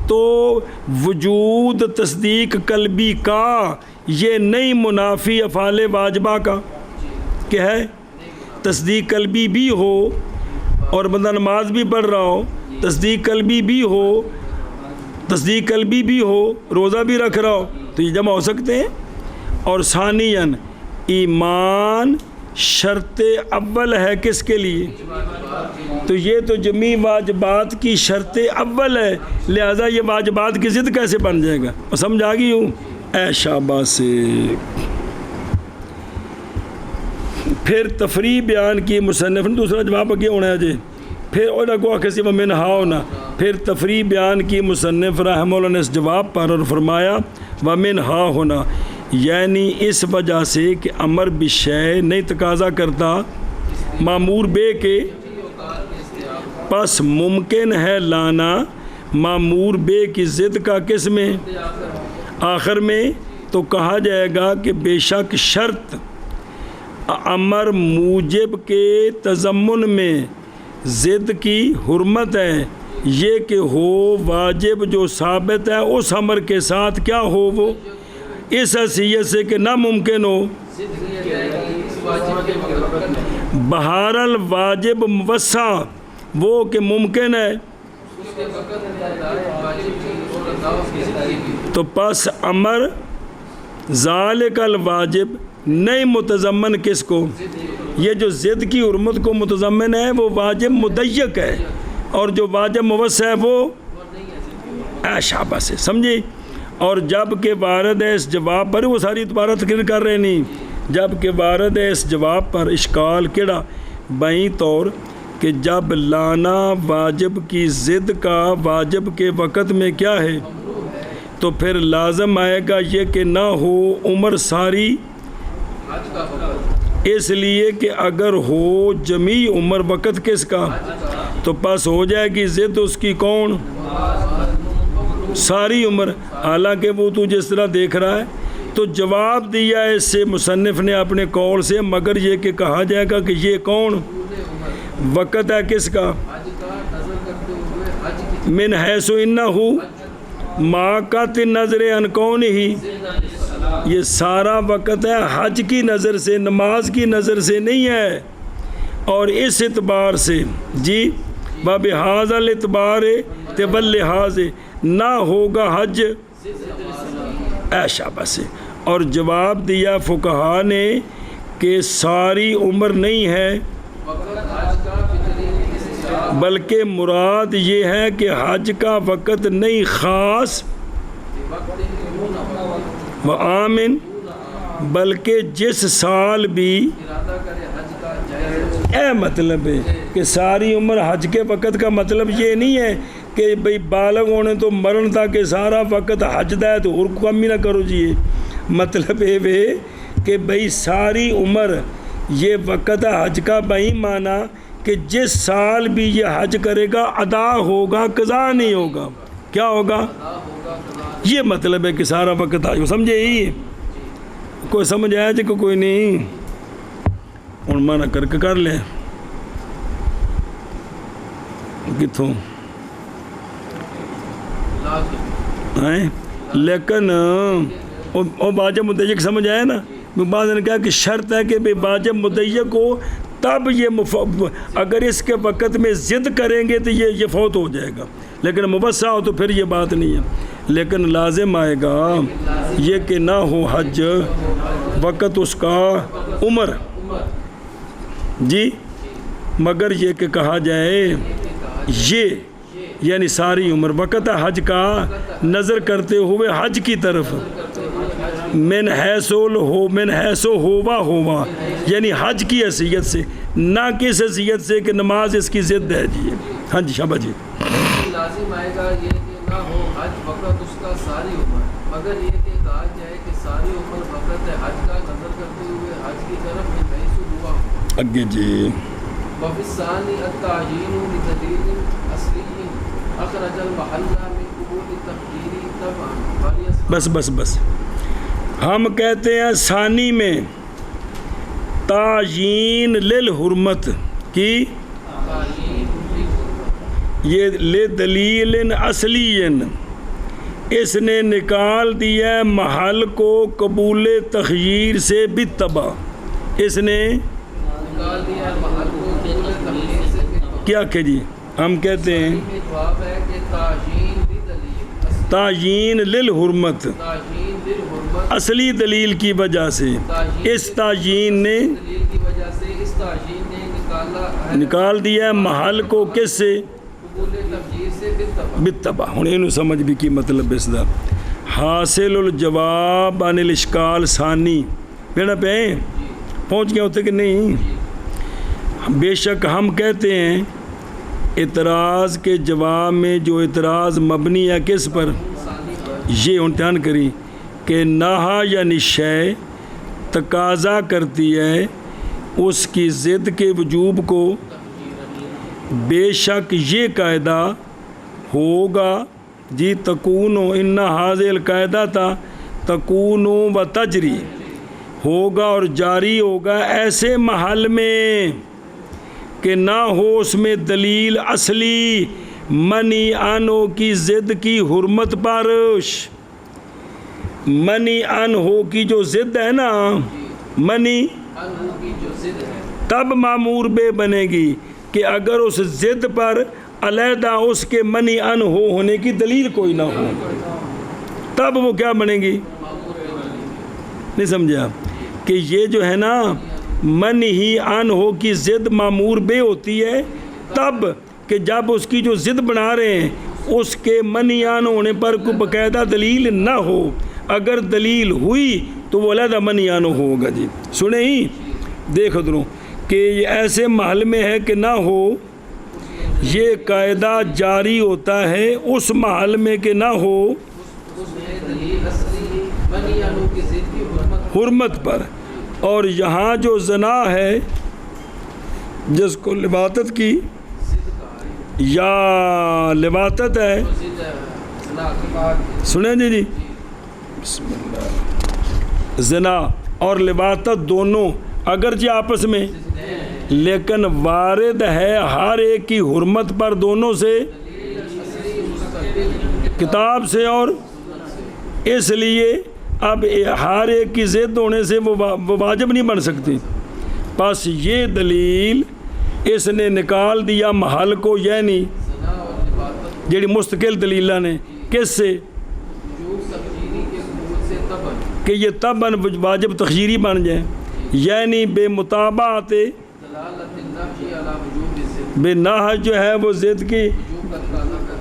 تو وجود تصدیق قلبی کا یہ نئی منافی افعال واجبہ کا کیا ہے تصدیق قلبی بھی ہو اور بندہ نماز بھی پڑھ رہا ہو تصدیق قلبی بھی ہو روزہ بھی رکھ رہا ہو تو یہ جمع ہو سکتے ہیں. اور ثانیاً ایمان شرط اول ہے کس کے لیے تو یہ تو جمی واجبات کی شرط اول ہے لہذا یہ واجبات کی ضد کیسے بن جائے گا اور سمجھ آ گئی ہوں اے شاباش سے. پھر تفریح بیان کی مصنف نے دوسرا جواب اگے ہونا ہے جی پھر اور اگو کسی میں نہا ہونا پھر تفریح بیان کی مصنف رحمہ اللہ نے اس جواب پر اور فرمایا ومن ہا ہونا یعنی اس وجہ سے کہ امر بشے نہیں تقاضا کرتا مامور بے کے پس ممکن ہے لانا مامور بے کی ضد کا کس میں آخر میں تو کہا جائے گا کہ بے شک شرط امر موجب کے تضمن میں ضد کی حرمت ہے یہ کہ ہو واجب جو ثابت ہے اس امر کے ساتھ کیا ہو وہ اس حیثیت سے کہ ناممکن ہو بہرحال واجب موسع وہ کہ ممکن ہے تو پس امر ذالک الواجب نہیں متضمن کس کو یہ جو ضد کی حرمت کو متضمن ہے وہ واجب مضیق ہے اور جو واجب موسع ہے وہ شاباش سے سمجھی. اور جب کہ وارد ہے اس جواب پر وہ ساری دوبارہ تقریر کر رہے نہیں جب کہ وارد ہے اس جواب پر اشکال کیڑا بائیں طور کہ جب لانا واجب کی ضد کا واجب کے وقت میں کیا ہے تو پھر لازم آئے گا یہ کہ نہ ہو عمر ساری اس لیے کہ اگر ہو جمی عمر وقت کس کا تو پس ہو جائے گی ضد اس کی کون ساری عمر حالانکہ وہ تو جس طرح دیکھ رہا ہے تو جواب دیا ہے اس سے مصنف نے اپنے قول سے مگر یہ کہ کہا جائے گا کہ یہ کون وقت ہے کس کا من حیث انہو ما قط نظر ان کون ہی یہ سارا وقت ہے حج کی نظر سے نماز کی نظر سے نہیں ہے اور اس اعتبار سے جی بہذا الاعتبار واللحاظ نہ ہوگا حج شاباش سے. اور جواب دیا فقہا نے کہ ساری عمر نہیں ہے بلکہ مراد یہ ہے کہ حج کا وقت نہیں خاص وآمن بلکہ جس سال بھی مطلب ہے کہ ساری عمر حج کے وقت کا مطلب یہ نہیں ہے کہ بھئی بالغ ہونے تو مرن تھا کہ سارا وقت حج دا ہے تو اور کام ہی نہ کرو جی مطلب ہے کہ بھئی ساری عمر یہ وقت حج کا بھائی مانا کہ جس سال بھی یہ حج کرے گا ادا ہوگا قضا نہیں ہوگا کیا ہوگا یہ مطلب ہے کہ سارا وقت حج سمجھے ہی کوئی سمجھ آیا جی کوئی نہیں ہوں مانا کر کے کر لیں کتوں لیکن وہ واجب متعلق سمجھ آیا نا بعض نے کہا کہ شرط ہے کہ بھئی واجب مضیق ہو تب یہ اگر اس کے وقت میں ضد کریں گے تو یہ فوت ہو جائے گا، لیکن موسع ہو تو پھر یہ بات نہیں ہے۔ لیکن لازم آئے گا یہ کہ نہ ہو حج وقت اس کا عمر، جی، مگر یہ کہ کہا جائے یہ یعنی ساری عمر وقت حج کا نظر کرتے ہوئے حج کی طرف، من حیث ہوا یعنی حج کی حیثیت سے، نہ کس حیثیت سے کہ نماز اس کی ضد ہے۔ جی ہاں جی شاباش جی۔ لازم آئے گا یہ کہ نہ ہو حج وقت اس کا ساری عمر، مگر یہ کہ کہا جائے کہ ساری عمر وقت حج کا نظر کرتے ہوئے حج کی طرف من حیث ہوا ہو۔ اگے جی وفی الثانی التعیین بدلیل اصلی اخرج المحل من قبول التقدیری طبعا۔ بس ہم کہتے ہیں ثانی میں تعیین للحرمت کی، یہ لدلیل اصلی، اس نے نکال دیا محل کو قبول تخییر سے بالتبع، اس نے نکال دیا محل کو قبول تخییر سے بالتبع۔ کیا کہ جی ہم کہتے ہیں جواب ہے کہ تعیین للحرمت، تعیین للحرمت اصلی دلیل کی وجہ سے، اس تعیین نے دلیل کی وجہ سے اس تعیین نے نکال دیا محل کو کس سے؟ قبول تخییر سے بالتبع۔ بالتبع۔ ہن اینو سمجھ بھی کی مطلب اس دا حاصل الجواب عن الاشکال ثانی بیڑا پہ پہنچ گیا ہوتے کہ نہیں؟ بے شک ہم کہتے ہیں اعتراض کے جواب میں جو اعتراض مبنی ہے کس پر؟ یہ امتحان کری کہ نہا یعنی شے تقاضا کرتی ہے اس کی ضد کے وجوب کو، بے شک یہ قاعدہ ہوگا، جی تکون ان حاضر القاعدہ تھا تکون و تجری، ہوگا اور جاری ہوگا ایسے محل میں کہ نہ ہو اس میں دلیل اصلی منی انو کی ضد کی حرمت پر، منی ان ہو کی جو ضد ہے نا، منی انہو کی جو ضد ہے، تب معمور بے بنے گی کہ اگر اس ضد پر علیحدہ اس کے منی ان ہونے کی دلیل کوئی نہ ہو، تب وہ کیا بنے گی؟ نہیں سمجھا کہ یہ جو ہے نا من ہی ان ہو کی ضد معمور بے ہوتی ہے تب کہ جب اس کی جو ضد بنا رہے ہیں اس کے منی ان ہونے پر کوئی باقاعدہ دلیل نہ ہو، اگر دلیل ہوئی تو وہ علیحدہ منی ان ہوگا۔ جی سنیں ہی دیکھ دروں کہ یہ ایسے محل میں ہے کہ نہ ہو، یہ قاعدہ جاری ہوتا ہے اس محل میں کہ نہ ہو اس میں دلیل اصلی منی انہو کی ضد کی حرمت پر، اور یہاں جو زنا ہے جس کو لواطت کی یا لواطت ہے، سنیں جی بسم اللہ، زنا اور لواطت دونوں اگرچہ آپس میں لیکن وارد ہے ہر ایک کی حرمت پر دونوں سے، کتاب سے اور اس لیے اب ہر ایک کی ضد ہونے سے وہ واجب نہیں بن سکتی، بس یہ دلیل اس نے نکال دیا محل کو، یعنی جیڑی مستقل دلیلہ نے کس سے کہ یہ تباً واجب تخییری بن جائیں، یعنی بے مطابعت بے ناحج جو ہے وہ ضد کی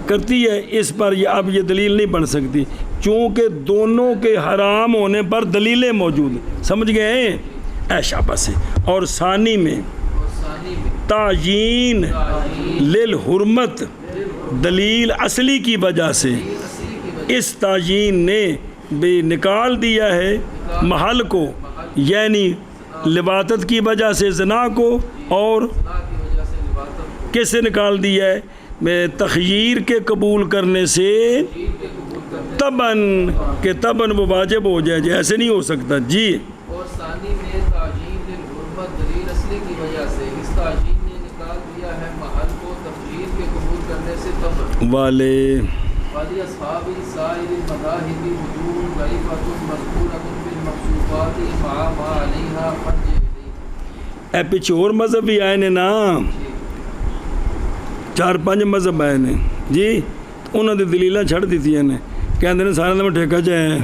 کرتی ہے، اس پر اب یہ دلیل نہیں بن سکتی چونکہ دونوں کے حرام ہونے پر دلیلیں موجود، سمجھ گئے ہیں ایشا بس۔ اور ثانی میں تعیین للحرمت دلیل اصلی کی وجہ سے اس تعیین نے بھی نکال دیا ہے محل کو، یعنی لواطت کی وجہ سے زنا کو، اور کس سے نکال دیا ہے؟ میں تخییر کے قبول کرنے سے تباً کہ تباً وہ واجب ہو جائے، ایسے نہیں ہو سکتا۔ جی اور ثانی میں تعیین للحرمت دلیل اصلی کی وجہ سے اس تعیین نے نکال دیا ہے محل کو تخییر کے قبول کرنے سے تباً والے والی اصحاب سائر المذاہب وجوہ ضعیفۃ مذکورۃ فی المخصوصات مع ما عليها فرجع إليه. اے پیچھے اور مذہب بھی آئے نے نا، 4-5 مذہب آئے نے جی، انہوں نے دلیلاں چھڑ دیتی نے، کہندے نے سارے میں ٹھیکہ جائے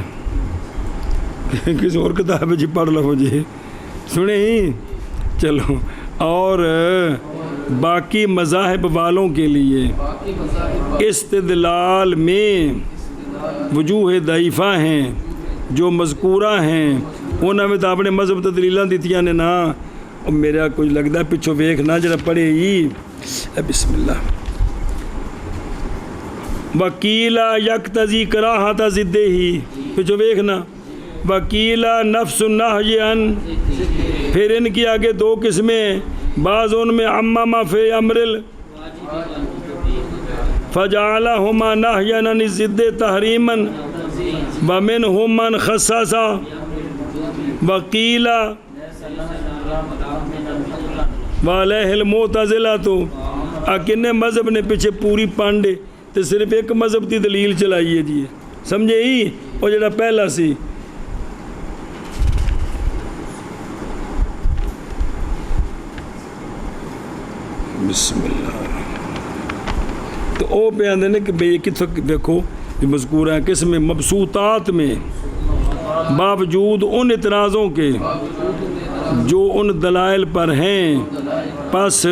کسی اور کتاب جی پڑھ لو جی، سنیں ہی چلو. اور باقی مذاہب والوں کے لیے باقی مذاہب استدلال میں وجوہ ضعیفہ ہیں جو مذکورہ ہیں، انہوں میں تو اپنے مذہب تے دلیلاں دیتیاں نے نا. اور میرا کچھ لگتا ہے پچھو ویکھ نہ جڑا پڑھے ہی بسم اللہ. وکیلا یکتزی کراہت ضدے ہی، پچھو ویکھنا. وکیلا نفس النہی ان، پھر ان کی آگے 2 قسمیں، بعض ان میں عمما فی امرل فجعلہما نہیا عن الضد تحریما ومنہم من خصصا. وقیلا وعلیہ المعتزلۃ، کنے مذہب نے پیچھے پوری پانڈے تو صرف ایک مذہب کی دلیل چلائی ہے جی، سمجھے ہی. وہ جڑا پہلا سی بسم اللہ، تو وہ پہ آندے نے کہ بھئی کتھوں دیکھو مذکور ہے کس میں مبسوطات میں، باوجود ان اعتراضوں کے جو ان دلائل پر ہیں، پس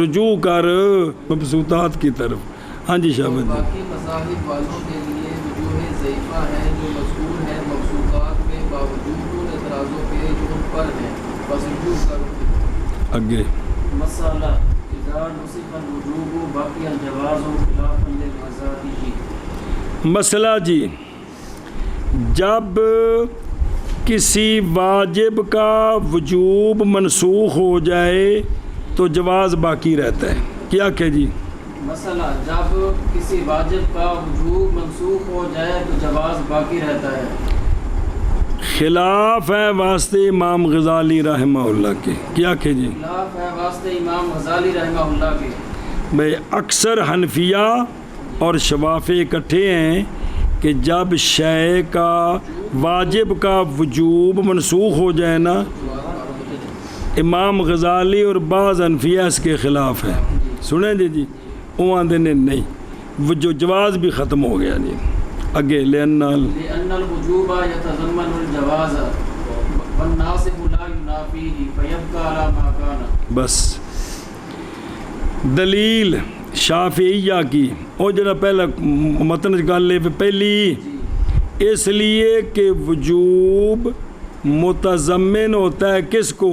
رجوع کر مبسوطات کی طرف. ہاں جی شاہد. باقی مذاہب والوں کے لیے وجوہ ضعیفہ ہیں جو مذکور ہیں مبسوطات میں، باوجود ان اعتراضوں کے جو ان پر ہیں، بس رجوع کرو. اگے مسئلہ اذا نصف الوجوب باقی الجواز خلافا للمذاہب. مسئلہ جی، جب کسی واجب کا وجوب منسوخ ہو جائے تو جواز باقی رہتا ہے. کیا کہ جی مسئلہ جب کسی واجب کا وجوب منسوخ ہو جائے تو جواز باقی رہتا ہے. خلاف ہے واسطے امام غزالی رحمہ اللہ کے. کیا کہ جی خلاف ہے واسطے امام غزالی رحمہ اللہ کے. بھئی اکثر حنفیہ اور شوافی اکٹھے ہیں کہ جب شے کا واجب کا وجوب منسوخ ہو جائے نا، امام غزالی اور بعض حنفیہ اس کے خلاف ہے. سنیں جی وہ آندے نے نہیں، وہ جو جواز بھی ختم ہو گیا جی. اگے لأن الوجوب يتضمن الجواز والناصب لا ينافيه فيبقى على ما كان. بس دلیل شافعیہ کی وہ جڑا پہلا متن گل ہے پہلی، اس لیے کہ وجوب متضمن ہوتا ہے کس کو؟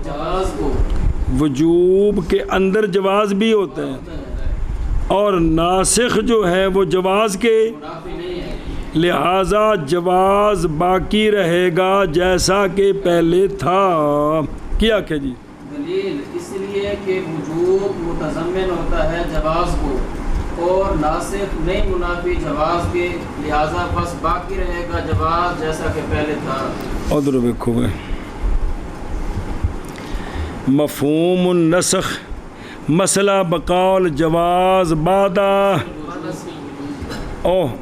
جواز کو. وجوب کے اندر جواز بھی ہوتا ہے، اور ناسخ جو ہے وہ جواز کے، منافی نہیں ہے. لہذا جواز باقی رہے گا جیسا کہ پہلے تھا. کیا کہ جی دلیل اس لیے کہ وجوب متضمن ہوتا ہے جواز کو اور ناسخ نہیں منافی جواز کے، لہذا بس باقی رہے گا جواز جیسا کہ پہلے تھا. ادھر دیکھو گے مفہوم النسخ مسئلہ بقول جواز بعدہ.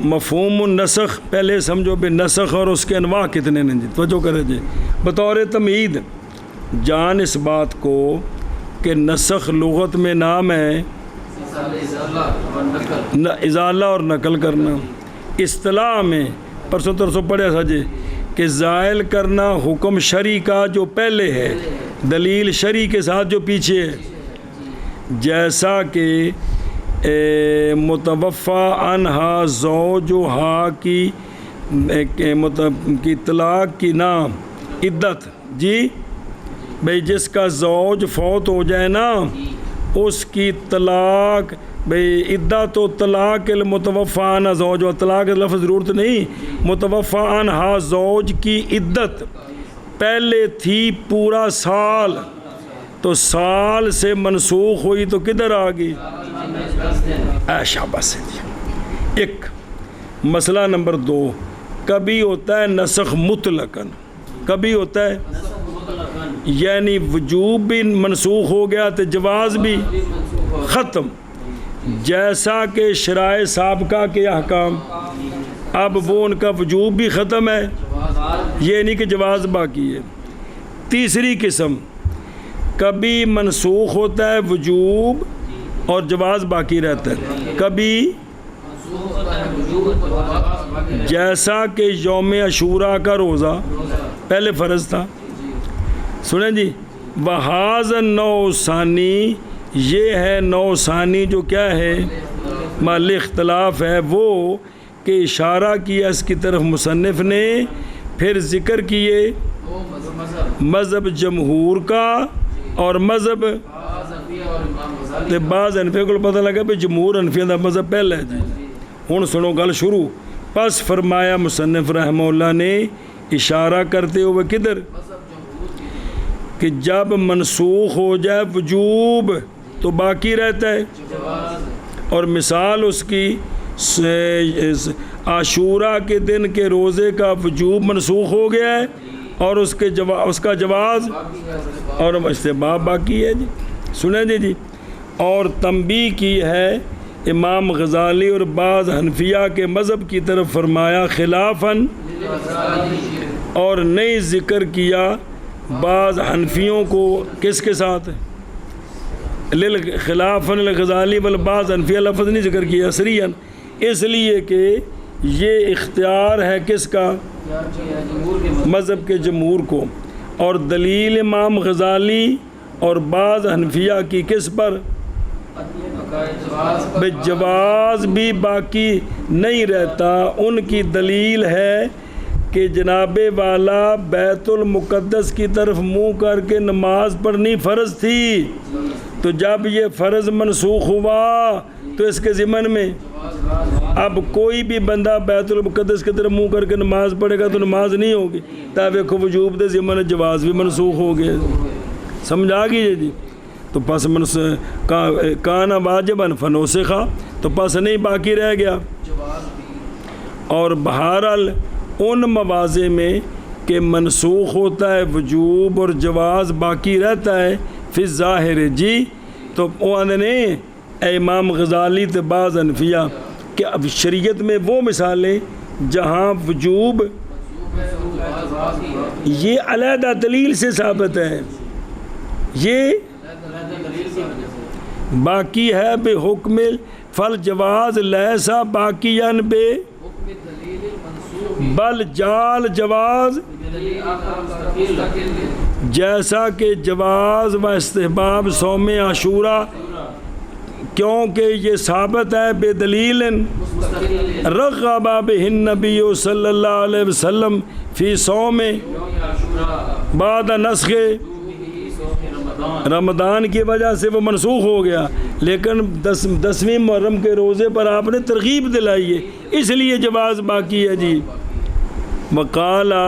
مفہوم النسخ پہلے سمجھو بے نسخ اور اس کے انواع کتنے ہیں جی، توجہ کرے جی. بطور تمہید جان اس بات کو کہ نسخ لغت میں نام ہے ازالہ اور نقل کرنا. اصطلاح میں پرسوں ترسوں پڑھے سا جی کہ زائل کرنا حکم شرعی کا جو پہلے ہے، دلیل شرعی کے ساتھ جو پیچھے ہے. جیسا کہ متوفا عنہا زوجہا کی طلاق کی نام عدت جی، بھئی جس کا زوج فوت ہو جائے نا اس کی طلاق، بھئی عدت و طلاق المتوفا عنہا زوج، و طلاق لفظ ضرورت نہیں، متوفا عنہا زوج کی عدت پہلے تھی پورا سال، تو سال سے منسوخ ہوئی تو کدھر آ گئی؟ شاباش ہے جی. ایک مسئلہ نمبر 2، کبھی ہوتا ہے نسخ مطلقاً، کبھی ہوتا ہے یعنی وجوب بھی منسوخ ہو گیا تو جواز بھی ختم. جیسا کہ شرائع سابقہ کے احکام، اب وہ ان کا وجوب بھی ختم ہے، یہ نہیں کہ جواز باقی ہے۔ تیسری قسم، کبھی منسوخ ہوتا ہے وجوب اور جواز باقی رہتا ہے، کبھی جیسا کہ یوم عاشوراء کا روزہ پہلے فرض تھا، سنیں جی، وہذا النوع ثانی، یہ ہے نوع ثانی جو کیا ہے مال اختلاف ہے، وہ کہ اشارہ کیا اس کی طرف مصنف نے، پھر ذکر کیے مذہب جمہور کا اور مذہب بعض حنفیہ کو پتہ لگا کہ جمہور حنفیہ دا مذہب پہلے ہے جی۔ ہن سنو گل شروع، پس فرمایا مصنف رحمہ اللہ نے اشارہ کرتے ہوئے کدھر، کہ جب منسوخ ہو جائے وجوب تو باقی رہتا ہے، اور مثال اس کی عاشوراء کے دن کے روزے کا وجوب منسوخ ہو گیا ہے اور اس کا جواز اور استحباب باقی ہے جی۔ سنیں جی، اور تنبیہ کی ہے امام غزالی اور بعض حنفیہ کے مذہب کی طرف فرمایا خلافاً، اور نہیں ذکر کیا بعض حنفیوں کو کس کے ساتھ خلافاً الغزالی بل بعض حنفیہ لفظ نہیں ذکر کیا سریاً، اس لیے کہ یہ اختیار ہے کس کا، مذہب کے جمہور کو، اور دلیل امام غزالی اور بعض حنفیہ کی کس پر، جواز بھی باقی نہیں رہتا۔ ان کی دلیل ہے کہ جناب والا بیت المقدس کی طرف منہ کر کے نماز پڑھنی فرض تھی، تو جب یہ فرض منسوخ ہوا تو اس کے ضمن میں اب کوئی بھی بندہ بیت المقدس کی طرف منہ کر کے نماز پڑھے گا تو نماز نہیں ہوگی، تب دیکھو وجوب دے ضمن جواز بھی منسوخ ہو گیا، سمجھ آ گئی جی۔ تو پس کانا واجباً فنسخا، تو پس نہیں باقی رہ گیا۔ اور بہرحال ان مواضع میں کہ منسوخ ہوتا ہے وجوب اور جواز باقی رہتا ہے فی الظاہر جی، تو وہ نے اے امام غزالی تے بعض حنفیہ کہ اب شریعت میں وہ مثالیں جہاں وجوب یہ علیحدہ دلیل سے ثابت ہے، یہ باقی ہے بے حکم فل جواز لیسا باقیاً بے بل جال جواز، جیسا کہ جواز و استحباب صوم عاشوراء کیونکہ یہ ثابت ہے بے دلیل رغب بہ النبی صلی اللہ علیہ وسلم فی صوم بعد نسخ رمضان کی وجہ سے وہ منسوخ ہو گیا، لیکن 10ویں محرم کے روزے پر آپ نے ترغیب دلائی ہے، اس لیے جواز باقی ہے جی۔ وقالا،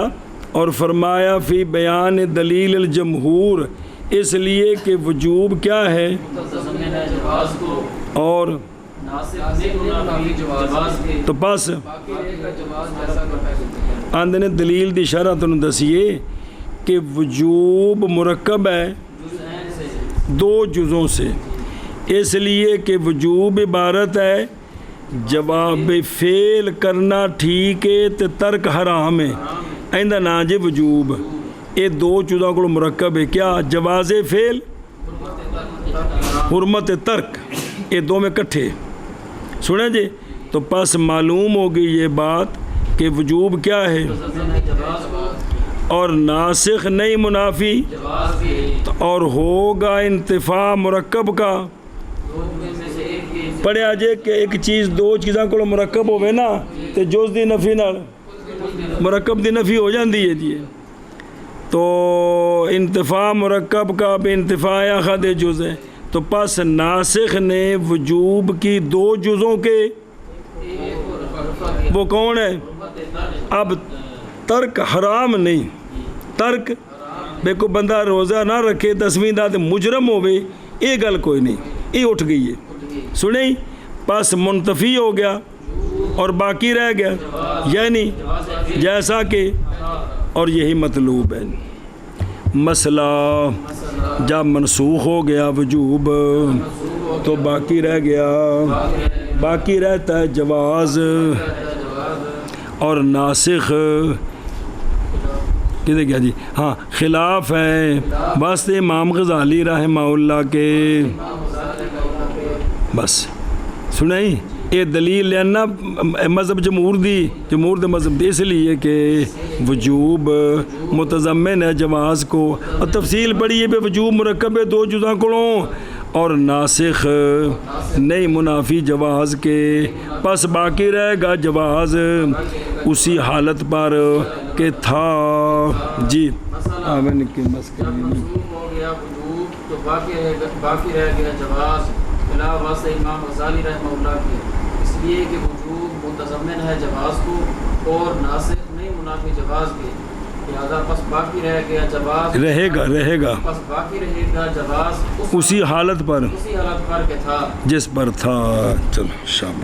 اور فرمایا فی بیان دلیل الجمہور، اس لیے کہ وجوب کیا ہے اور تو پس آندھنے دلیل دی شرح تنوں دسیے کہ وجوب مرکب ہے 2 جزوں سے، اس لیے کہ وجوب عبارت ہے جواب فعل کرنا ٹھیک ہے تے ترک حرام ہے، ایندہ نا جے وجوب، یہ 2 چیزوں کو مرکب ہے، کیا جواز فعل حرمت ترک، یہ 2 میں کٹھے سنیں جی۔ تو پس معلوم ہوگی یہ بات کہ وجوب کیا ہے اور ناسخ نہیں منافی، اور ہوگا انتفاع مرکب کا، پڑھیا جے کہ ایک چیز 2 چیزاں کو مرکب ہوئے نا تو جز دی نفی نال مرکب دی نفی ہو جاندی ہے جی، تو انتفاع مرکب کا بے انتفاع احد جز ہے، تو پس ناسخ نے وجوب کی 2 جزوں کے وہ کون ہے، اب ترک حرام نہیں، ترک بے کو بندہ روزہ نہ رکھے 10ویں دا تے مجرم ہوئے، یہ گل کوئی نہیں، یہ اٹھ گئی ہے، سنیں پس منتفی ہو گیا اور باقی رہ گیا، یعنی جیسا کہ، اور یہی مطلوب ہے۔ مسئلہ جب منسوخ ہو گیا وجوب تو باقی رہ گیا، باقی رہتا ہے جواز، اور ناسخ کدھر گیا جی؟ ہاں خلاف ہے واسطے امام غزالی رحمہ اللہ کے. بس سنائی یہ دلیل لینا مذہب جمہور دے مذہب دی اس لیے کہ وجوب متضمن ہے جواز کو. اور تفصیل پڑھی ہے بے وجوب مرکب ہے 2 جزاں کولوں اور ناسخ نہیں منافی جواز کے. پس باقی رہے گا جواز اسی حالت پر کہ تھا. جی منسوخ ہو گیا وجوب تو باقی رہ گیا جواز خلاف واسطے امام غزالی رحمہ اللہ کے. اس لیے کہ وجوب متضمن ہے جواز کو اور ناسخ نہیں منافی جواز کے. لہذا پس باقی رہ گیا جواز رہے گا پس باقی رہے گا جواز اسی حالت پر کہ تھا جس پر تھا. چلو شام